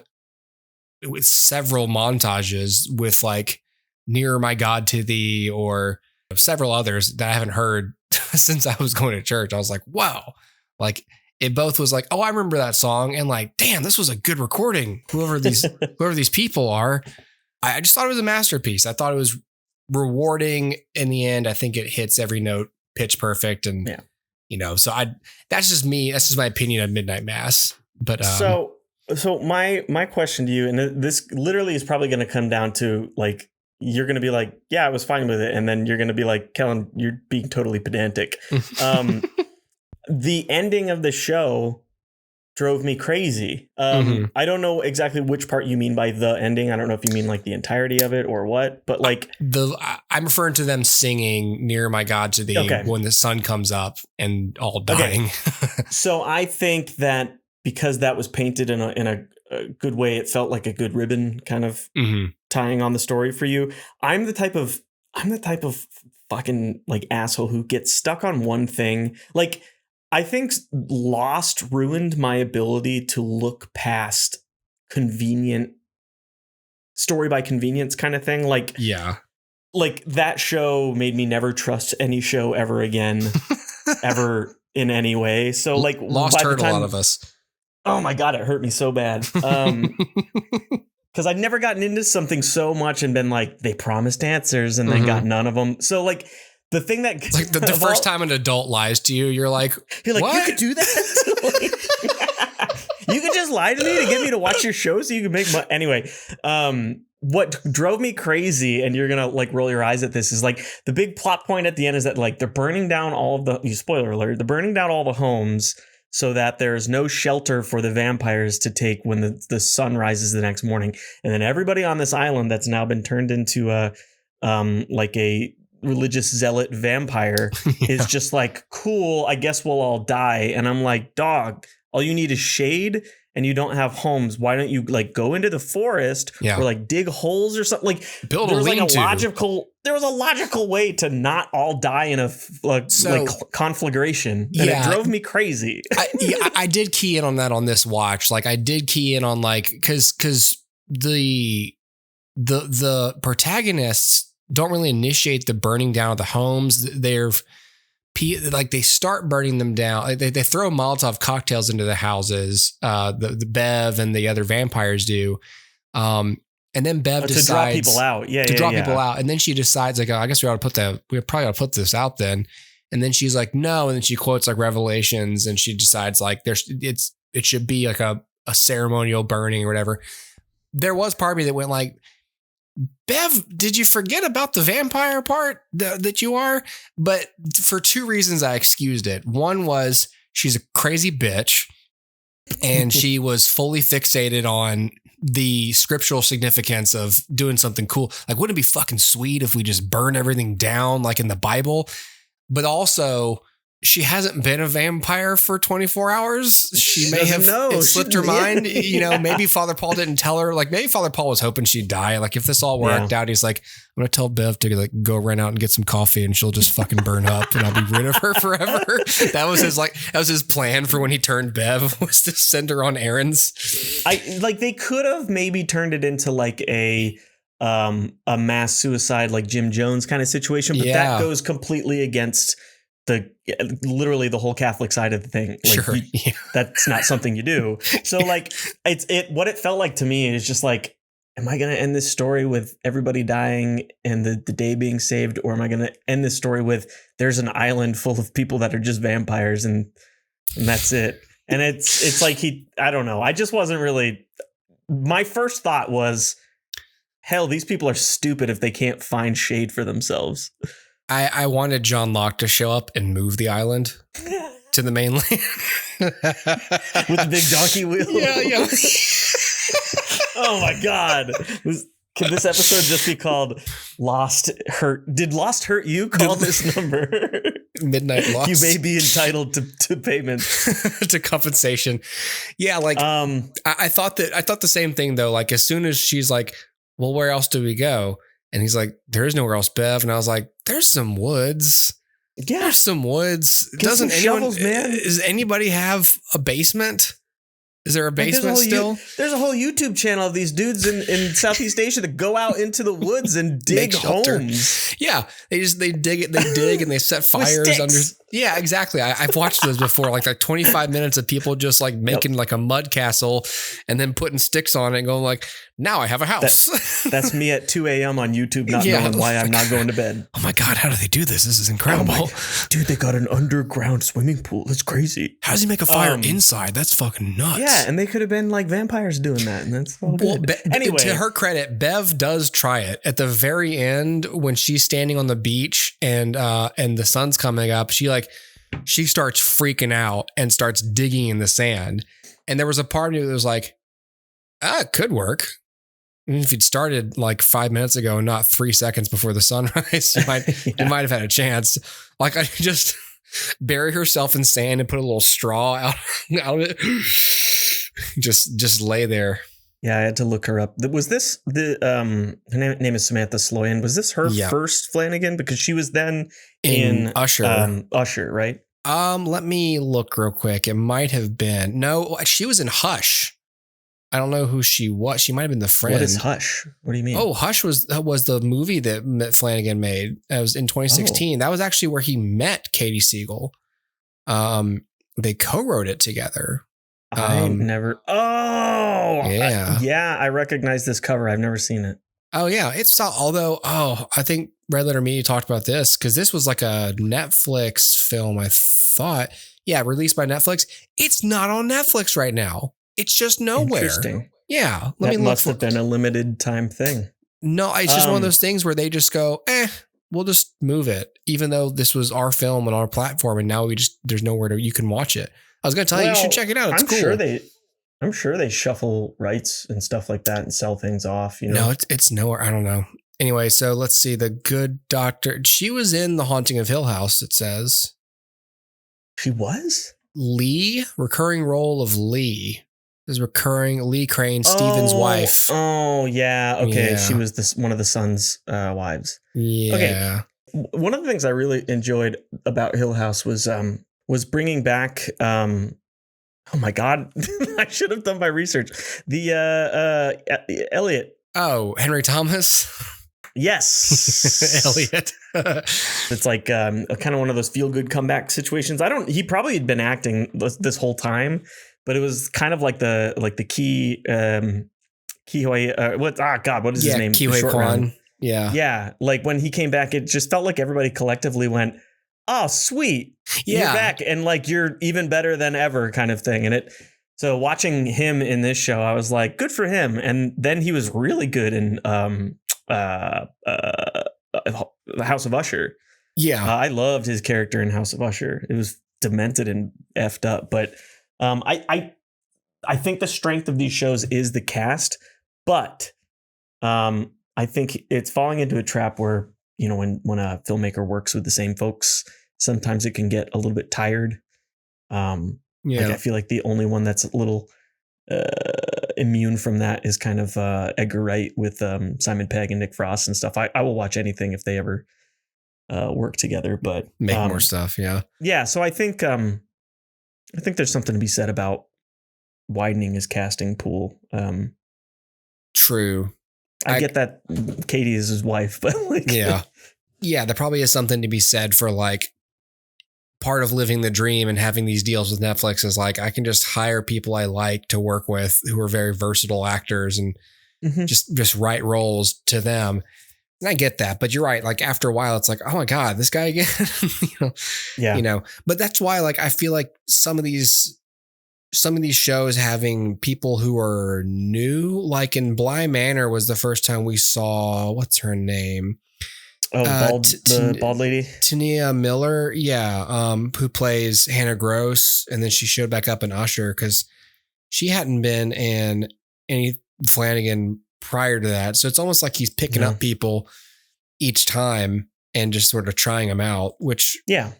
with several montages with like Nearer My God to Thee or several others that I haven't heard since I was going to church. I was like, wow. Like it both was like, oh, I remember that song. And like, damn, this was a good recording. Whoever these people are, I just thought it was a masterpiece. I thought it was rewarding in the end. I think it hits every note pitch perfect. And, you know, so that's just me. That's just my opinion of Midnight Mass. But, so my question to you, and this literally is probably going to come down to like, you're going to be like, yeah, I was fine with it. And then you're going to be like, Kellan, you're being totally pedantic. The ending of the show drove me crazy. Mhm. I don't know exactly which part you mean by the ending. I don't know if you mean like the entirety of it or what, but like I'm referring to them singing "Near My God to Thee" Okay. when the sun comes up and all dying. So I think that because that was painted in a good way, it felt like a good ribbon kind of Mhm. tying on the story for you. I'm the type of fucking like asshole who gets stuck on one thing. Like, I think Lost ruined my ability to look past convenient story by convenience kind of thing. Like, Yeah. like that show made me never trust any show ever again, ever in any way. So like Lost hurt a lot of us. Oh my God, it hurt me so bad. Because I'd never gotten into something so much and been like, they promised answers and then got none of them. So like the thing that It's like the first time an adult lies to you, you're like, what? You could do that? You could just lie to me to get me to watch your show so you can make money. Anyway, what drove me crazy, and you're gonna like roll your eyes at this, is like the big plot point at the end is that like they're burning down all of the spoiler alert, they're burning down all the homes so that there's no shelter for the vampires to take when the sun rises the next morning. And then everybody on this island that's now been turned into like a religious zealot vampire is just like, cool, I guess we'll all die. And I'm like, dog, all you need is shade and you don't have homes. Why don't you like go into the forest or like dig holes or something? Like build a lean-to. There was a logical way to not all die in a like conflagration, and it drove me crazy. I did key in on that on this watch. Like I did key in on like because the protagonists don't really initiate the burning down of the homes. They're like they start burning them down. They throw Molotov cocktails into the houses. The Bev and the other vampires do. And then Bev decides to draw people out. People out. And then she decides like, oh, I guess we probably ought to put this out then. And then she's like, no. And then she quotes like Revelations and she decides like it should be like a ceremonial burning or whatever. There was part of me that went like, Bev, did you forget about the vampire part that you are? But for two reasons, I excused it. One was she's a crazy bitch and she was fully fixated on the scriptural significance of doing something cool. Like, wouldn't it be fucking sweet if we just burn everything down like in the Bible? But also, she hasn't been a vampire for 24 hours. She may have slipped her mind. You know, maybe Father Paul didn't tell her. Like, maybe Father Paul was hoping she'd die. Like, if this all worked out, he's like, I'm going to tell Bev to like go run out and get some coffee and she'll just fucking burn up and I'll be rid of her forever. That was his plan for when he turned Bev, was to send her on errands. They could have maybe turned it into like a mass suicide, like Jim Jones kind of situation, but that goes completely against literally the whole Catholic side of the thing. Like, sure. That's not something you do. So like what it felt like to me is just like, am I going to end this story with everybody dying and the day being saved? Or am I going to end this story with there's an island full of people that are just vampires and that's it? And it's like I don't know. I just wasn't really, my first thought was, hell, these people are stupid if they can't find shade for themselves. I wanted John Locke to show up and move the island to the mainland. With the big donkey wheel. Yeah. Oh my God. Can this episode just be called Lost Hurt? Did Lost hurt you? Call this number. Midnight Lost. You may be entitled to payment. To compensation. Yeah, like I thought the same thing though. Like as soon as she's like, well, where else do we go? And he's like, there is nowhere else, Bev. And I was like, there's some woods. Yeah. There's some woods. Does anybody have a basement? Is there a basement still? There's a whole YouTube channel of these dudes in Southeast Asia that go out into the woods and dig homes. Yeah. They dig and they set fires under. Yeah, exactly. I've watched those before, like 25 minutes of people just like making like a mud castle and then putting sticks on it and going like, now I have a house. That's me at 2 a.m. on YouTube, not knowing why I'm not going to bed. Oh my God, how do they do this? This is incredible. Dude, they got an underground swimming pool. That's crazy. How does he make a fire inside? That's fucking nuts. Yeah, and they could have been like vampires doing that, and that's all good. Anyway, to her credit, Bev does try it at the very end when she's standing on the beach and the sun's coming up. She starts freaking out and starts digging in the sand. And there was a part of me that was like, it could work. And if you'd started like 5 minutes ago and not 3 seconds before the sunrise, you might have had a chance. Like I just bury herself in sand and put a little straw out of it. Just lay there. Yeah, I had to look her up. Was this her name is Samantha Sloyan? Was this her first Flanagan? Because she was then in Usher. Usher, right? Let me look real quick. It might have been. No, she was in Hush. I don't know who she was. She might have been the friend. What is Hush? What do you mean? Oh, Hush was the movie that Flanagan made. It was in 2016. That was actually where he met Katie Siegel. They co-wrote it together. I never. Oh, yeah. I recognize this cover. I've never seen it. Oh yeah, it's although I think Red Letter Media talked about this because this was like a Netflix film. I thought, released by Netflix. It's not on Netflix right now. It's just nowhere. Interesting. Yeah, that must have been a limited time thing. No, it's just one of those things where they just go, we'll just move it, even though this was our film and our platform, and now there's nowhere you can watch it. I was going to tell you, you should check it out. It's cool. I'm sure they shuffle rights and stuff like that and sell things off. You know, no, it's nowhere. I don't know. Anyway, so let's see. The Good Doctor. She was in The Haunting of Hill House. It says she was Lee, recurring role of Lee. Is recurring Lee Crane, Stephen's wife. Oh yeah, okay. Yeah. She was one of the son's wives. Yeah. Okay. One of the things I really enjoyed about Hill House was bringing back. Oh my God, I should have done my research. The Elliot. Oh, Henry Thomas. Yes, Elliot. It's like kind of one of those feel good comeback situations. He probably had been acting this whole time. But it was kind of like the key Kihoi. What is his name? Kihoi Kwan. Yeah. Like when he came back, it just felt like everybody collectively went, "Oh, sweet, you're back," and like you're even better than ever, kind of thing. And so watching him in this show, I was like, good for him. And then he was really good in the House of Usher. Yeah, I loved his character in House of Usher. It was demented and effed up, but. I think the strength of these shows is the cast, but I think it's falling into a trap where, you know, when a filmmaker works with the same folks, sometimes it can get a little bit tired. Like I feel like the only one that's a little immune from that is kind of Edgar Wright with Simon Pegg and Nick Frost and stuff. I will watch anything if they ever work together, but make more stuff. Yeah. So I think there's something to be said about widening his casting pool. True. I get that Katie is his wife, but like, yeah, there probably is something to be said for like part of living the dream and having these deals with Netflix is like, I can just hire people I like to work with who are very versatile actors and just write roles to them. And I get that, but you're right. Like after a while, it's like, oh my God, this guy again, but that's why, like, I feel like some of these shows having people who are new, like in Bly Manor was the first time we saw, what's her name? Oh, the bald lady. Tania Miller. Yeah. Who plays Hannah Gross. And then she showed back up in Usher because she hadn't been in any Flanagan prior to that. So it's almost like he's picking up people each time and just sort of trying them out, which is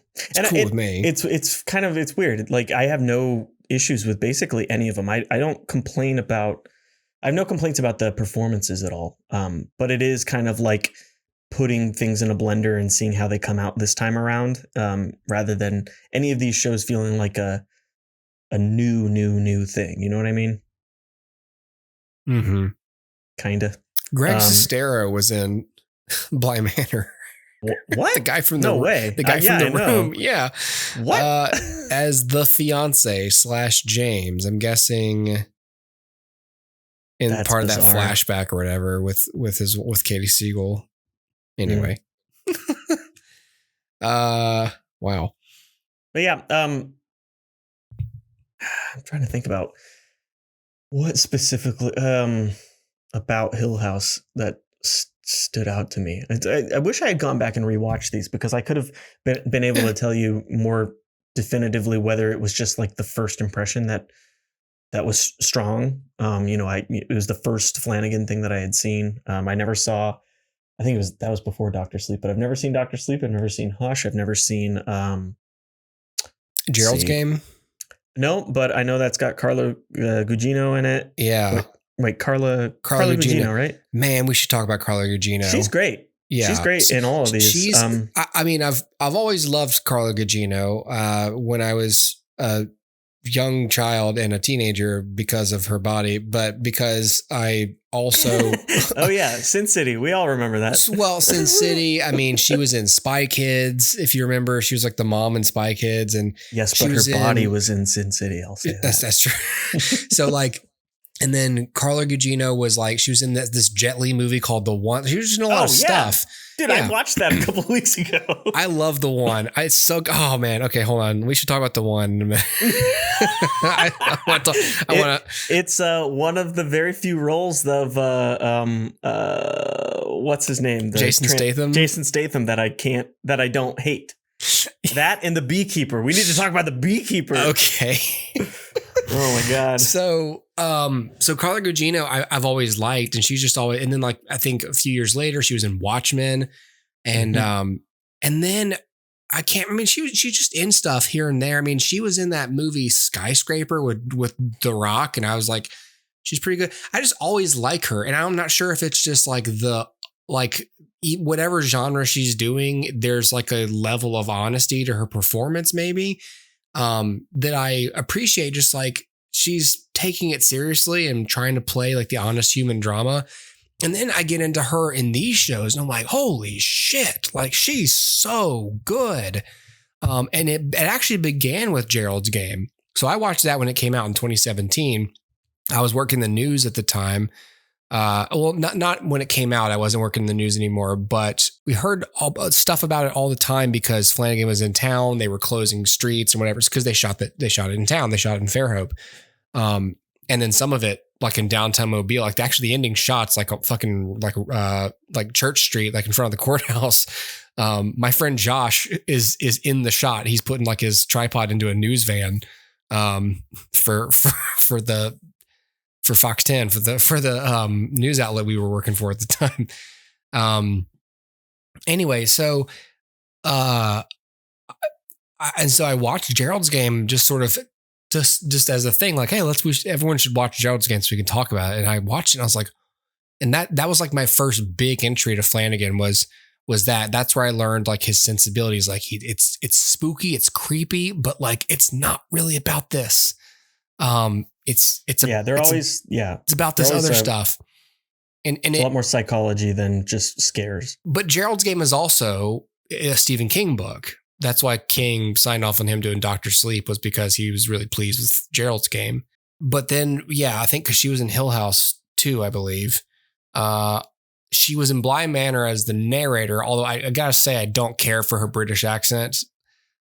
cool with me. It's weird. Like I have no issues with basically any of them. I have no complaints about the performances at all. But it is kind of like putting things in a blender and seeing how they come out this time around, rather than any of these shows feeling like a new thing. You know what I mean? Mm-hmm. Kind of. Greg Sestero was in Bly Manor. What? The guy from the room. Yeah. What? As the fiance / James, I'm guessing That's part bizarre. Of that flashback or whatever with Katie Siegel. Anyway. Wow. But yeah, I'm trying to think about what specifically about Hill House that stood out to me. I wish I had gone back and rewatched these because I could have been able to tell you more definitively whether it was just like the first impression that that was strong. It was the first Flanagan thing that I had seen. I never saw. I think that was before Dr. Sleep, but I've never seen Dr. Sleep. I've never seen Hush. I've never seen Gerald's Game. No, but I know that's got Carla Gugino in it. Yeah. Wait, Carla Gugino, right? Man, we should talk about Carla Gugino. She's great. Yeah, she's great in all of these. I've always loved Carla Gugino when I was a young child and a teenager because of her body, but because I also oh yeah, Sin City, we all remember that. Well, Sin City, I mean, she was in Spy Kids, if you remember. She was like the mom in Spy Kids, and yes, but her body was in Sin City. I'll say that's true. So like. And then Carla Gugino was like, she was in this Jet Li movie called The One. She was just in a lot of stuff. Dude, I watched that a couple of weeks ago. I love The One. Oh man. Okay, hold on. We should talk about The One in a minute. It's one of the very few roles of what's his name? Jason Statham. Jason Statham that I don't hate. That and The Beekeeper. We need to talk about The Beekeeper. Okay. Oh my God. So Carla Gugino, I've always liked, and she's just always, and then like, I think a few years later she was in Watchmen, and, and then she was just in stuff here and there. I mean, she was in that movie Skyscraper with The Rock. And I was like, she's pretty good. I just always like her. And I'm not sure if it's just like whatever genre she's doing, there's like a level of honesty to her performance, maybe. That I appreciate, just like she's taking it seriously and trying to play like the honest human drama. And then I get into her in these shows and I'm like, holy shit, like she's so good. And it actually began with Gerald's Game. So I watched that when it came out in 2017. I was working the news at the time. Not when it came out. I wasn't working in the news anymore, but we heard stuff about it all the time because Flanagan was in town. They were closing streets and whatever. It's because they shot it in town. They shot it in Fairhope. And then some of it, like in downtown Mobile, like actually the ending shots, like a fucking like Church Street, like in front of the courthouse. My friend Josh is in the shot. He's putting like his tripod into a news van for Fox 10 for the news outlet we were working for at the time. Anyway, so and so I watched Gerald's Game just sort of just as a thing, like, hey, everyone should watch Gerald's Game so we can talk about it. And I watched it and I was like, and that was like my first big entry to Flanagan was that's where I learned like his sensibilities. Like it's spooky, it's creepy, but like it's not really about this. It's about this other stuff. And it's a lot more psychology than just scares. But Gerald's Game is also a Stephen King book. That's why King signed off on him doing Dr. Sleep, was because he was really pleased with Gerald's Game. But then, I think because she was in Hill House too, I believe. She was in Bly Manor as the narrator, although I gotta say, I don't care for her British accent.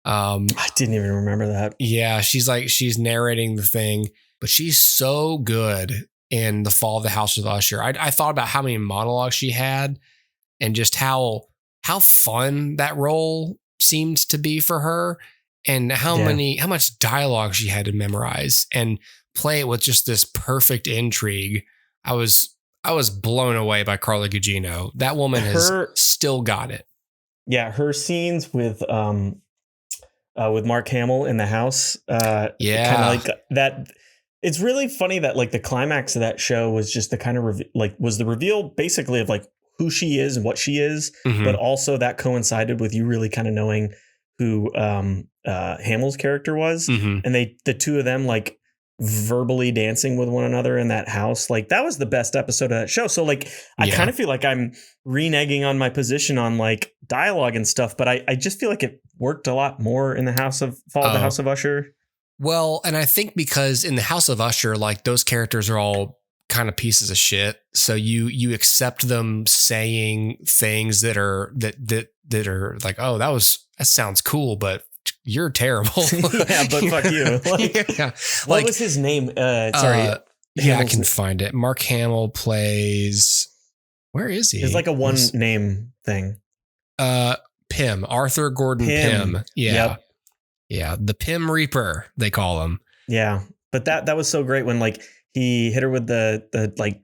I didn't even remember that. Yeah, she's narrating the thing, but she's so good in The Fall of the House of Usher. I thought about how many monologues she had and just how fun that role seemed to be for her, and how much dialogue she had to memorize and play it with just this perfect intrigue. I was blown away by Carla Gugino. That woman has still got it. Yeah, her scenes with Mark Hamill in the house. Kind of like that. It's really funny that like the climax of that show was just the kind of was the reveal basically of like who she is and what she is, but also that coincided with you really kind of knowing who Hamill's character was, and the two of them like verbally dancing with one another in that house. Like that was the best episode of that show. So like I kind of feel like I'm reneging on my position on like dialogue and stuff, but I just feel like it worked a lot more in the Fall of the House of Usher. Well, and I think because in the House of Usher, like those characters are all kind of pieces of shit. So you accept them saying things that are like, oh, that sounds cool, but you're terrible. Yeah, but fuck you. What was his name? Sorry. I can find it. Mark Hamill plays. Where is he? It's like a one name thing. Pym. Arthur Gordon Pym. Yeah. Yep. Yeah. The Pym Reaper, they call him. Yeah. But that was so great when like he hit her with the like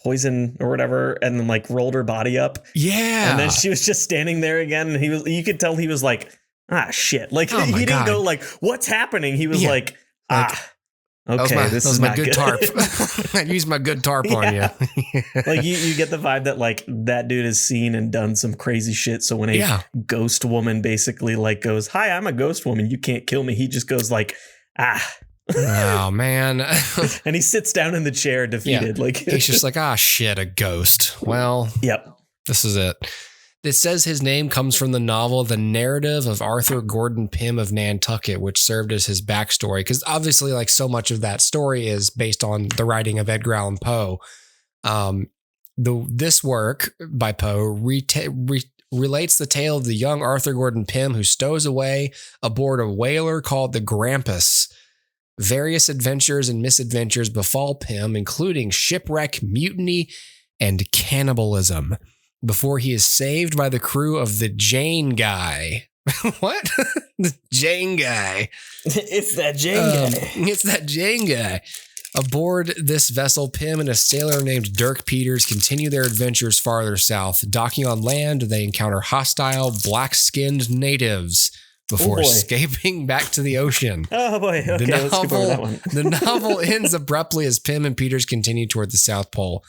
poison or whatever, and then like rolled her body up. Yeah. And then she was just standing there again, and you could tell he was like, ah, shit. Like Oh my he didn't God. go like, what's happening? He was Yeah. like, ah, okay, that was my good tarp. good. I used my good tarp on you. Like you get the vibe that like that dude has seen and done some crazy shit. So when a ghost woman basically like goes, hi, I'm a ghost woman, you can't kill me, he just goes like, ah. Oh man. And he sits down in the chair defeated. Like he's just like, ah, shit, a ghost. Well, yep. This is it. It says his name comes from the novel The Narrative of Arthur Gordon Pym of Nantucket, which served as his backstory. Because obviously, like so much of that story is based on the writing of Edgar Allan Poe. This work by Poe relates the tale of the young Arthur Gordon Pym who stows away aboard a whaler called the Grampus. Various adventures and misadventures befall Pym, including shipwreck, mutiny, and cannibalism, before he is saved by the crew of the Jane Guy. What? The Jane Guy. It's that Jane Guy. It's that Jane Guy. Aboard this vessel, Pym and a sailor named Dirk Peters continue their adventures farther south. Docking on land, they encounter hostile, black-skinned natives before escaping back to the ocean. Oh boy, okay, let's skip over that one. The novel ends abruptly as Pym and Peters continue toward the South Pole.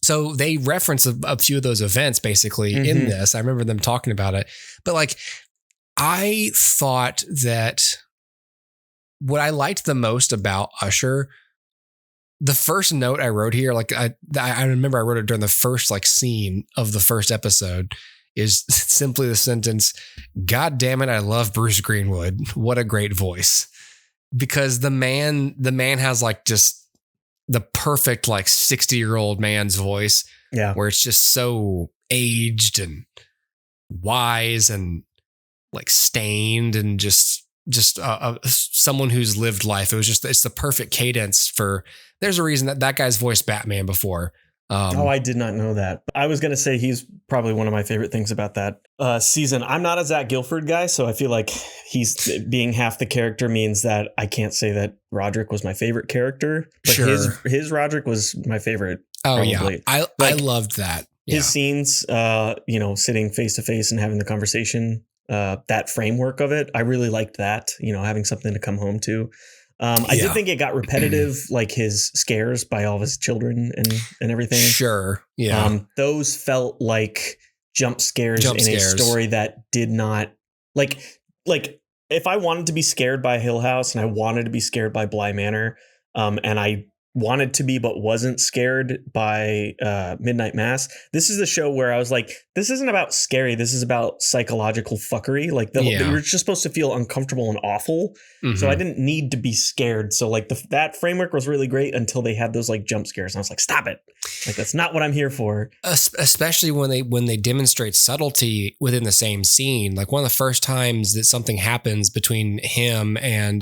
So they reference a few of those events basically in this. I remember them talking about it. But like, I thought that what I liked the most about Usher, the first note I wrote here, like I remember I wrote it during the first like scene of the first episode, is simply the sentence, God damn it, I love Bruce Greenwood. What a great voice. Because the man has like just the perfect like 60-year-old man's voice. Yeah. Where it's just so aged and wise and like stained and just someone who's lived life. It's the perfect cadence for, there's a reason that guy's voiced Batman before. I did not know that. I was going to say he's probably one of my favorite things about that season. I'm not a Zach Gilford guy, so I feel like he's being half the character means that I can't say that Roderick was my favorite character, but his Roderick was my favorite. Oh probably. Yeah, I loved that. Yeah. His scenes, sitting face to face and having the conversation, that framework of it, I really liked that. Having something to come home to. I did think it got repetitive, like his scares by all of his children and everything. Sure. Yeah. Those felt like jump scares in a story that did not like if I wanted to be scared by Hill House and I wanted to be scared by Bly Manor, and I wanted to be but wasn't scared by Midnight Mass, this is the show where I was like, this isn't about scary, this is about psychological fuckery. Like you're just supposed to feel uncomfortable and awful. So I didn't need to be scared. So like that framework was really great until they had those like jump scares and I was like, stop it, like that's not what I'm here for. Especially when they demonstrate subtlety within the same scene. Like one of the first times that something happens between him and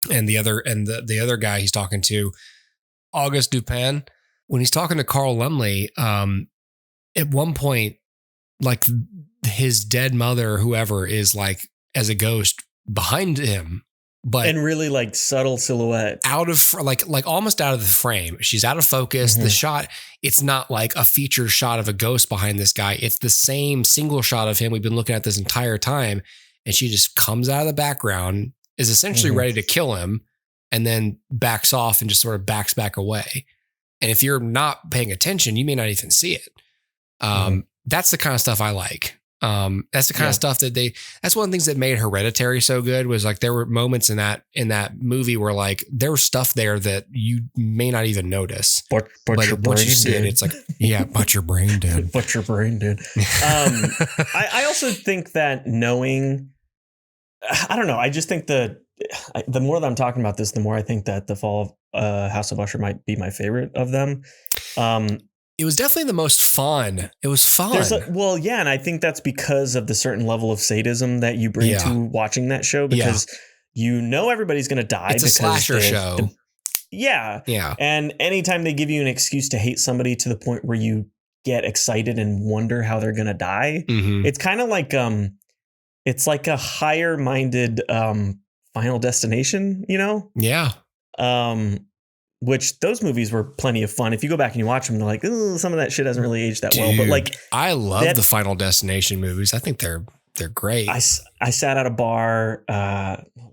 the other guy he's talking to, Auguste Dupin, when he's talking to Carl Lumley, at one point, like his dead mother or whoever is like as a ghost behind him, but and really like subtle silhouette out of like almost out of the frame. She's out of focus. The shot, it's not like a feature shot of a ghost behind this guy. It's the same single shot of him we've been looking at this entire time. And she just comes out of the background, is essentially ready to kill him, and then backs off and just sort of backs back away. And if you're not paying attention, you may not even see it. That's the kind of stuff I like. That's the kind of stuff that's one of the things that made Hereditary so good, was like there were moments in that movie where like there was stuff there that you may not even notice. But your brain once you see did. it's like, yeah, but your brain did. But your brain did. I also think that knowing, I don't know, I just think the more that I'm talking about this, the more I think that the Fall of House of Usher might be my favorite of them. It was definitely the most fun. It was fun. And I think that's because of the certain level of sadism that you bring to watching that show, because everybody's going to die. It's a slasher show. Yeah. And anytime they give you an excuse to hate somebody to the point where you get excited and wonder how they're going to die, it's kind of like it's like a higher minded Final Destination, Yeah. Which those movies were plenty of fun. If you go back and you watch them, they're like, oh, some of that shit hasn't really aged that well. But like, I love the Final Destination movies. I think they're great. I sat at a bar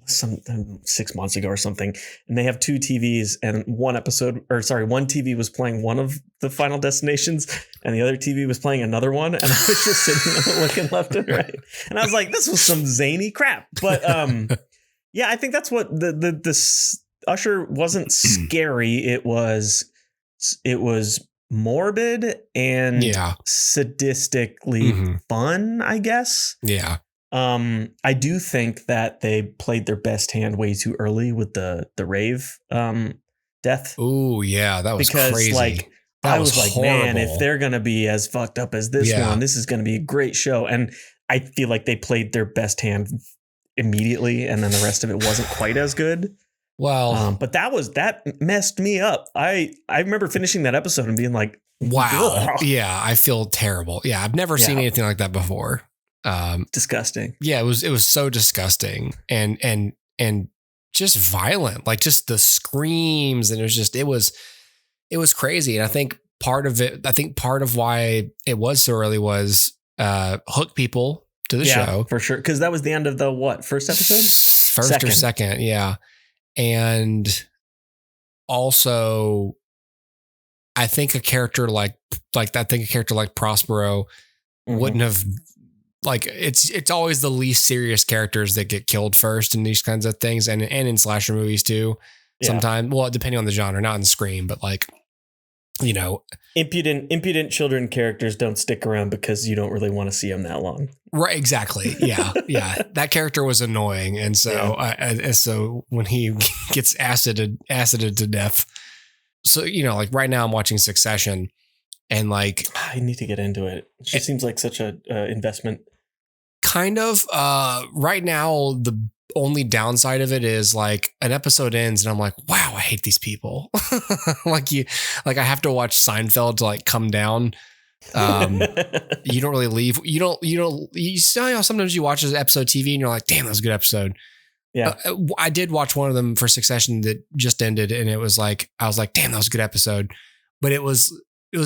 some 6 months ago or something, and they have two TVs, and one TV was playing one of the Final Destinations, and the other TV was playing another one, and I was just sitting there looking left and right, and I was like, this was some zany crap. But yeah, I think that's what the Usher wasn't scary. It was morbid and sadistically fun, I guess. Yeah. I do think that they played their best hand way too early with the rave death. Oh yeah, that was crazy. Like I was like, horrible. Man, if they're gonna be as fucked up as this one, this is gonna be a great show. And I feel like they played their best hand immediately, and then the rest of it wasn't quite as good. Well, but that messed me up. I remember finishing that episode and being like, wow. Ugh. Yeah, I feel terrible. Yeah, I've never seen anything like that before. Disgusting. Yeah, it was so disgusting and just violent, like just the screams, and it was crazy. And I think part of why it was so early was hook people to the show for sure, because that was the end of the first episode, or second, yeah. And also, I think a character like Prospero wouldn't have, like, it's always the least serious characters that get killed first in these kinds of things, and in slasher movies too. Sometimes, well, depending on the genre, not in Scream, but like, impudent children characters don't stick around because you don't really want to see them that long. Right. Exactly. Yeah. Yeah. That character was annoying. And so, so when he gets acided to death, so, like right now I'm watching Succession, and like, I need to get into it. It just seems like such a investment. Kind of, right now, the only downside of it is like an episode ends and I'm like, wow, I hate these people. like I have to watch Seinfeld to like come down. You don't really leave. You sometimes you watch an episode TV and you're like, damn, that was a good episode. Yeah. I did watch one of them for Succession that just ended, and it was like, I was like, damn, that was a good episode. But it was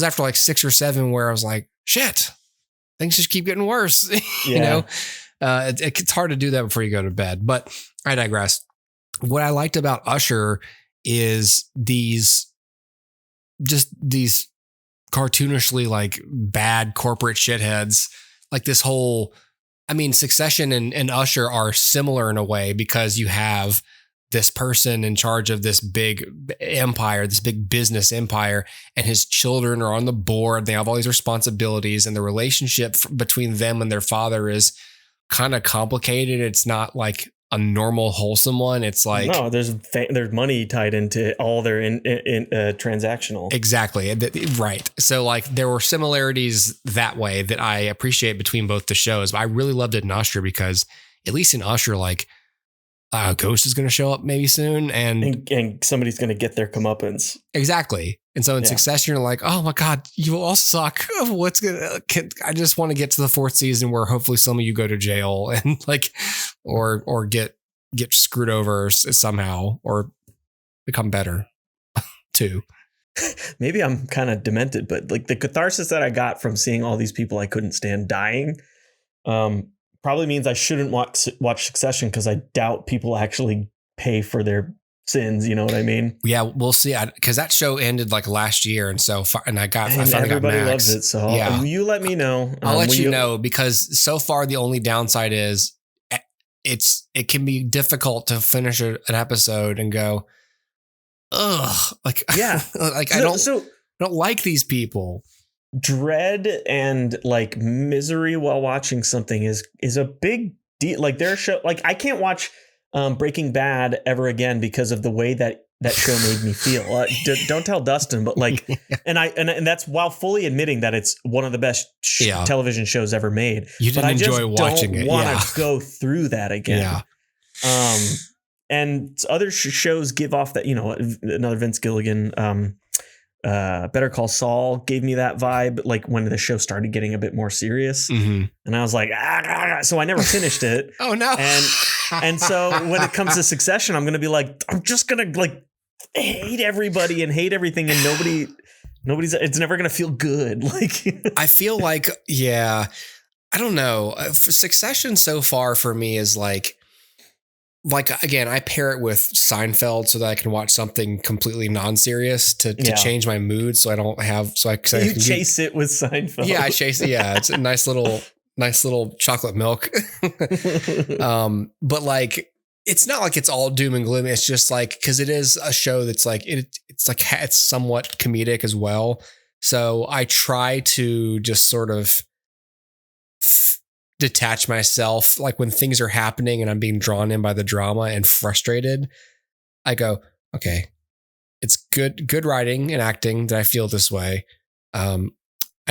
after like 6 or 7 where I was like, shit, things just keep getting worse. It's hard to do that before you go to bed, but I digress. What I liked about Usher is these cartoonishly like bad corporate shitheads. Like this whole, I mean, Succession and Usher are similar in a way because you have this person in charge of this big empire, this big business empire, and his children are on the board. They have all these responsibilities, and the relationship between them and their father is kind of complicated. It's not like a normal wholesome one. It's like, no, there's money tied into all their transactional. Exactly. Right. So like there were similarities that way that I appreciate between both the shows, but I really loved it in Usher because at least in Usher, like Ghost is going to show up maybe soon, and somebody's going to get their comeuppance. Exactly. And so in Succession, you're like, oh my God, you all suck. I just want to get to the 4th season where hopefully some of you go to jail and like, or get screwed over somehow or become better too. Maybe I'm kind of demented, but like the catharsis that I got from seeing all these people I couldn't stand dying, probably means I shouldn't watch Succession because I doubt people actually pay for their sins. You know what I mean? Yeah, we'll see. Because that show ended like last year, and so I finally everybody got Max. loves it. So you let me know. I'll let you know, because so far the only downside is it can be difficult to finish an episode and go, ugh, like like I don't like these people. Dread and like misery while watching something is a big deal. Like their show, like I can't watch Breaking Bad ever again because of the way that show made me feel. Don't tell Dustin, but like, and that's while fully admitting that it's one of the best television shows ever made. You didn't enjoy watching it. Want to go through that again. Yeah. And other shows give off that, another Vince Gilligan Better Call Saul gave me that vibe, like when the show started getting a bit more serious. And I was like, so I never finished it. Oh no. And so when it comes to Succession, I'm going to be like, I'm just going to like hate everybody and hate everything. And nobody's, it's never going to feel good. Like, I feel like, yeah, I don't know. Succession so far for me is like, again, I pair it with Seinfeld so that I can watch something completely non-serious to change my mood. So I don't have, you chase it with Seinfeld. Yeah, I chase it. Yeah. It's a nice little chocolate milk. But like, it's not like it's all doom and gloom. It's just like, cause it is a show that's like, it's somewhat comedic as well. So I try to just sort of detach myself, like when things are happening and I'm being drawn in by the drama and frustrated, I go, okay, it's good writing and acting that I feel this way. I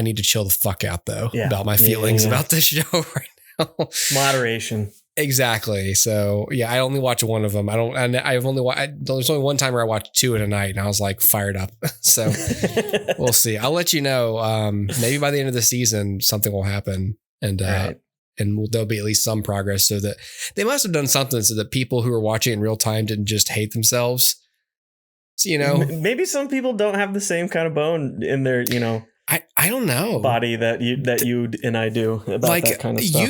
need to chill the fuck out though about my feelings about this show right now. Moderation. Exactly. So yeah, I only watch one of them. There's only one time where I watched 2 in a night and I was like fired up. So we'll see. I'll let you know. Maybe by the end of the season, something will happen. And, right. And there'll be at least some progress, so that they must have done something so that people who are watching in real time didn't just hate themselves. So, you know, maybe some people don't have the same kind of bone in their, I don't know, body that you and I do about like, that kind of stuff.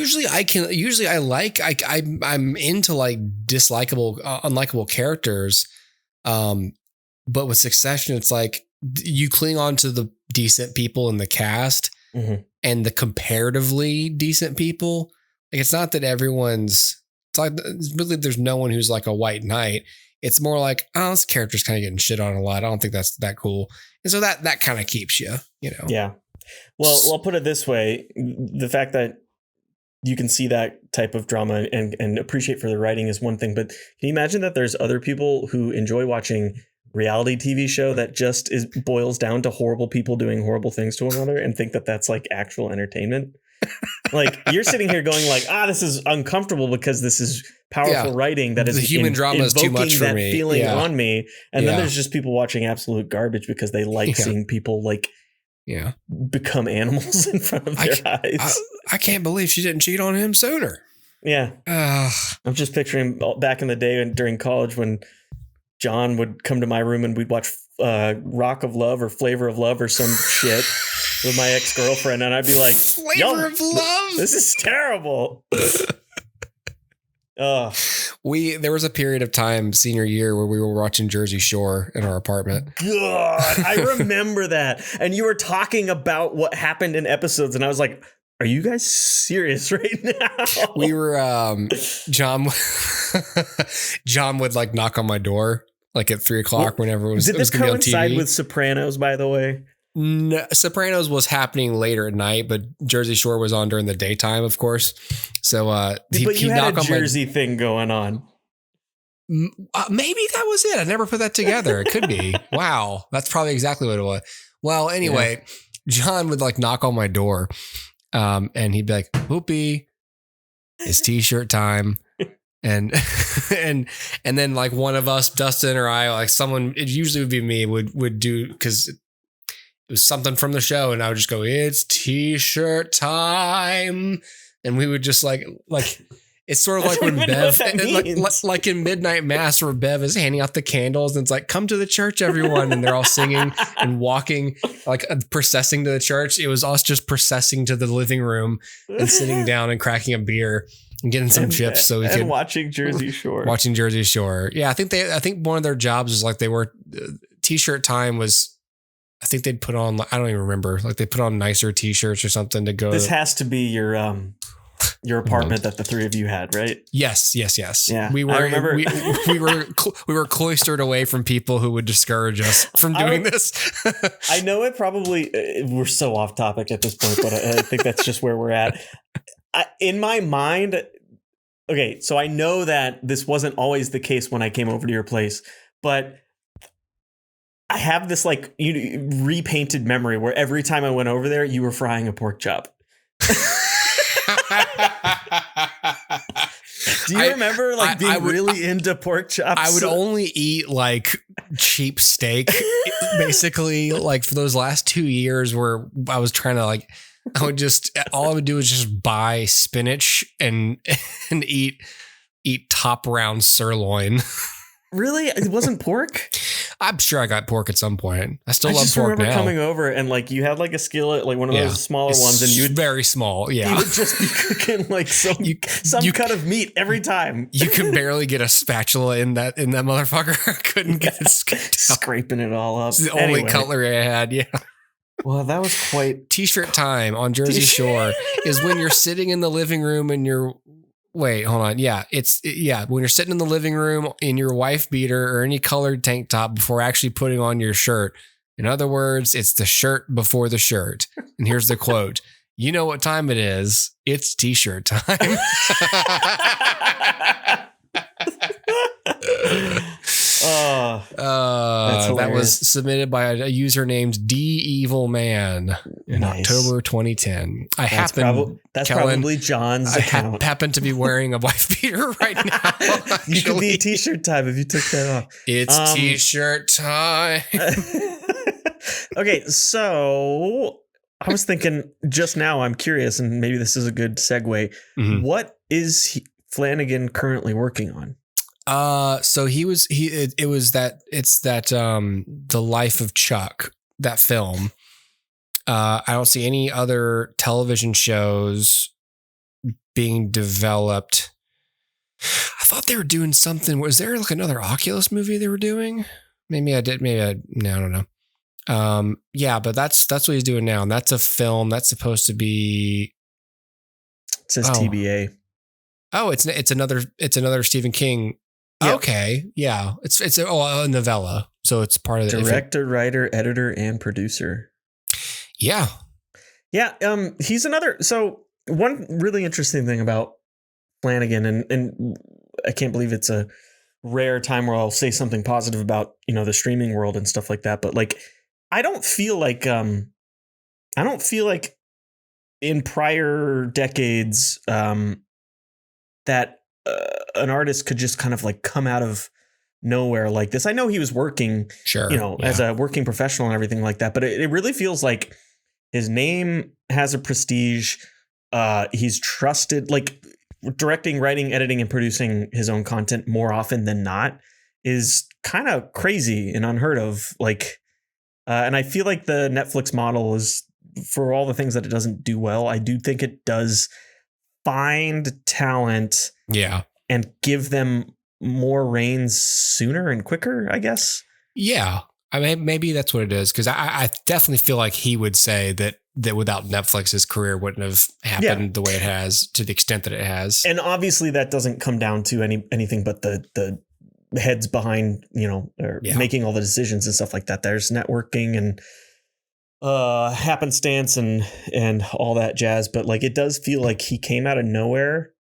I'm into like unlikable characters. But with Succession, it's like you cling on to the decent people in the cast. And the comparatively decent people, like it's not that it's like really there's no one who's like a white knight. It's more like, oh, this character's kind of getting shit on a lot. I don't think that's that cool. And so that kind of keeps you, Yeah. Well, I'll put it this way. The fact that you can see that type of drama and appreciate for the writing is one thing. But can you imagine that there's other people who enjoy watching reality TV show that just boils down to horrible people doing horrible things to one another and think that that's like actual entertainment? Like you're sitting here going like, this is uncomfortable because this is powerful writing that is the human drama is too much for that me. Feeling on me. And then there's just people watching absolute garbage because they like seeing people like become animals in front of their eyes. I can't believe she didn't cheat on him sooner. Yeah. I'm just picturing back in the day and during college when John would come to my room and we'd watch Rock of Love or Flavor of Love or some shit with my ex-girlfriend. And I'd be like, Flavor of Love? This is terrible. There was a period of time senior year where we were watching Jersey Shore in our apartment. God, I remember that. And you were talking about what happened in episodes. And I was like, are you guys serious right now? We were, John would like knock on my door like at 3:00 whenever it was. Did this going to be on coincide TV. With Sopranos, by the way? No, Sopranos was happening later at night, but Jersey Shore was on during the daytime, of course. So, but you had a Jersey thing going on. Maybe that was it. I never put that together. It could be. Wow. That's probably exactly what it was. Well, anyway, John would like knock on my door. And he'd be like, "Whoopee, it's t-shirt time." And then like one of us, Dustin or I, like someone, it usually would be me, would do, because it was something from the show. And I would just go, "It's t-shirt time." And we would just like, it's sort of like when Bev, like in Midnight Mass where Bev is handing out the candles and it's like, "Come to the church, everyone." And they're all singing and walking, like processing to the church. It was us just processing to the living room and sitting down and cracking a beer and getting some chips so we could watching Jersey Shore. Watching Jersey Shore. Yeah. I think one of their jobs was like t-shirt time was, I think they'd put on, I don't even remember, like they put on nicer t-shirts or something to go. This has to be your apartment that the three of you had, right? Yes. Yeah. We were, we were cloistered away from people who would discourage us from doing this. I know it probably, we're so off topic at this point, but I think that's just where we're at. In my mind, okay, so I know that this wasn't always the case when I came over to your place, but I have this like repainted memory where every time I went over there, you were frying a pork chop. Do you remember being really into pork chops? I would only eat like cheap steak, basically, like for those last 2 years where I was trying to like, all I would do is just buy spinach and eat top round sirloin. Really? It wasn't pork? I'm sure I got pork at some point. I still love just pork remember now. coming over and like you had like a skillet, like one of those smaller ones, and you would very small. Yeah, you would just be cooking like some cut of meat every time. You could barely get a spatula in that motherfucker. I couldn't get it scraping it all up. It's the only cutlery I had. Yeah. Well, that was quite T-shirt time on Jersey Shore is when you're sitting in the living room and you're. Wait, hold on. Yeah, when you're sitting in the living room in your wife beater or any colored tank top before actually putting on your shirt. In other words, it's the shirt before the shirt. And here's the quote. You know what time it is. It's T-shirt time. That was submitted by a user named D-Evil-Man in October 2010. That's probably John's account. I happen to be wearing a wife beater right now. You could be T-shirt time if you took that off. It's T-shirt time. Okay, so I was thinking just now, I'm curious, and maybe this is a good segue. Mm-hmm. What is Flanagan currently working on? So The Life of Chuck, that film. I don't see any other television shows being developed. I thought they were doing something. Was there like another Oculus movie they were doing? Maybe I did. I don't know. Yeah, but that's what he's doing now. And that's a film that's supposed to be. It says TBA. Oh, it's another Stephen King. Yep. Okay. Yeah. It's a novella. So it's part of the director, writer, editor, and producer. Yeah. Yeah. He's another. So one really interesting thing about Flanagan, and I can't believe it's a rare time where I'll say something positive about, the streaming world and stuff like that. But like, I don't feel like in prior decades, that an artist could just kind of like come out of nowhere like this. I know he was working, as a working professional and everything like that, but it really feels like his name has a prestige. He's trusted, like directing, writing, editing, and producing his own content more often than not is kind of crazy and unheard of. Like, and I feel like the Netflix model is, for all the things that it doesn't do well, I do think it does find talent. Yeah. And give them more reins sooner and quicker, I guess. Yeah. I mean, maybe that's what it is. Because I definitely feel like he would say that without Netflix, his career wouldn't have happened the way it has, to the extent that it has. And obviously that doesn't come down to anything but the heads behind, making all the decisions and stuff like that. There's networking and happenstance and all that jazz. But like, it does feel like he came out of nowhere.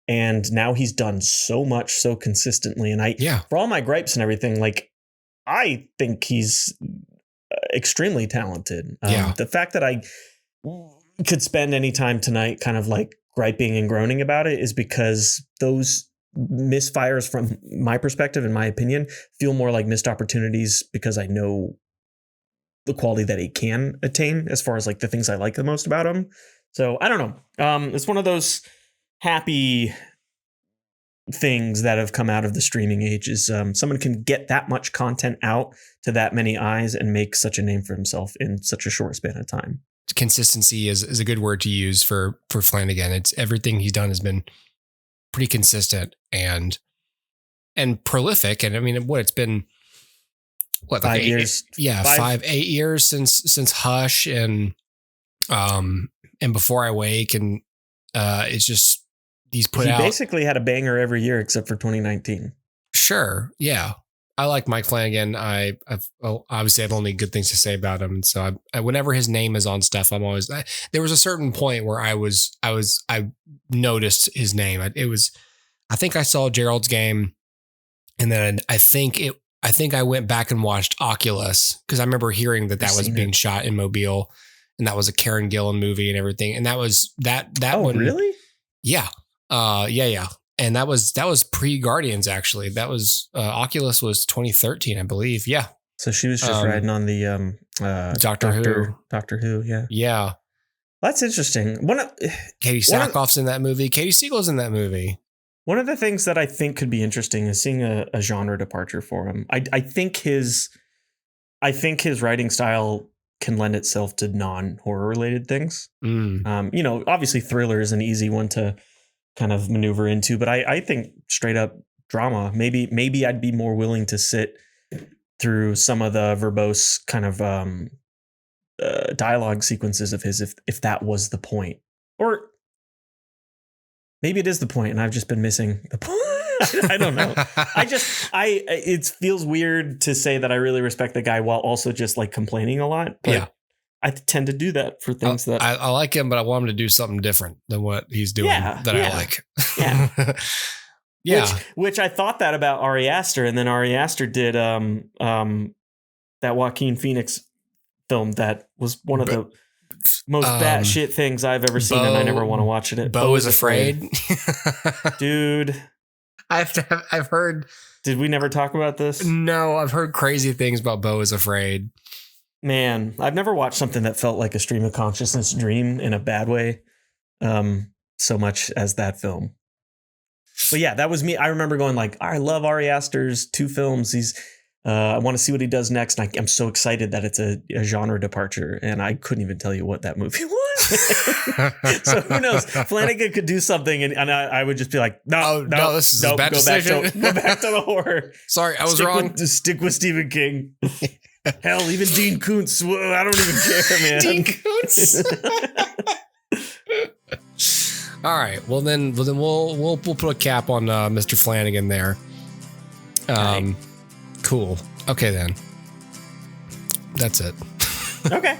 And now he's done so much so consistently. And for all my gripes and everything, like, I think he's extremely talented. The fact that I could spend any time tonight kind of like griping and groaning about it is because those misfires, from my perspective, in my opinion, feel more like missed opportunities, because I know the quality that he can attain as far as like the things I like the most about him. So I don't know. It's one of those happy things that have come out of the streaming age is someone can get that much content out to that many eyes and make such a name for himself in such a short span of time. Consistency is a good word to use for Flanagan. It's everything he's done has been pretty consistent and prolific. And I mean, it's been like 5 years? 8 years since Hush and Before I Wake, and it's just he basically had a banger every year except for 2019. Sure, yeah. I like Mike Flanagan. I've obviously have only good things to say about him. So I whenever his name is on stuff, I'm always. There was a certain point where I noticed his name. I think I saw Gerald's Game, and then I think I went back and watched Oculus, because I remember hearing that was being shot in Mobile, and that was a Karen Gillan movie and everything. And that was that one. Oh, really? Yeah. Yeah. And that was pre-Guardians, actually. That was Oculus was 2013, I believe. Yeah. So she was just riding on the Doctor Who. Yeah. Yeah. That's interesting. Katie Sackhoff's in that movie. Katie Siegel's in that movie. One of the things that I think could be interesting is seeing a genre departure for him. I think his writing style can lend itself to non-horror related things. Obviously thriller is an easy one to kind of maneuver into, but I think straight up drama, maybe I'd be more willing to sit through some of the verbose kind of dialogue sequences of his if that was the point. Or maybe it is the point and I've just been missing the point. I don't know. It feels weird to say that I really respect the guy while also just like complaining a lot. But yeah. I tend to do that for things that I like him, but I want him to do something different than what he's doing I like. Yeah. Yeah. Which I thought that about Ari Aster, and then Ari Aster did that Joaquin Phoenix film that was one of the most batshit things I've ever seen, and I never want to watch it. Beau is Afraid. Dude. I've heard. Did we never talk about this? No, I've heard crazy things about Beau is Afraid. Man, I've never watched something that felt like a stream of consciousness dream in a bad way so much as that film. But yeah, that was me. I remember going like, I love Ari Aster's 2 films. I want to see what he does next. And I'm so excited that it's a genre departure. And I couldn't even tell you what that movie was. So who knows? Flanagan could do something and I would just be like, no, this is a bad decision. Go back to the horror. Sorry, I was wrong. Stick with Stephen King. Hell, even Dean Koontz. I don't even care, man. Dean Koontz. All right. Well, then we'll put a cap on Mr. Flanagan there. Right. Cool. Okay, then. That's it. Okay.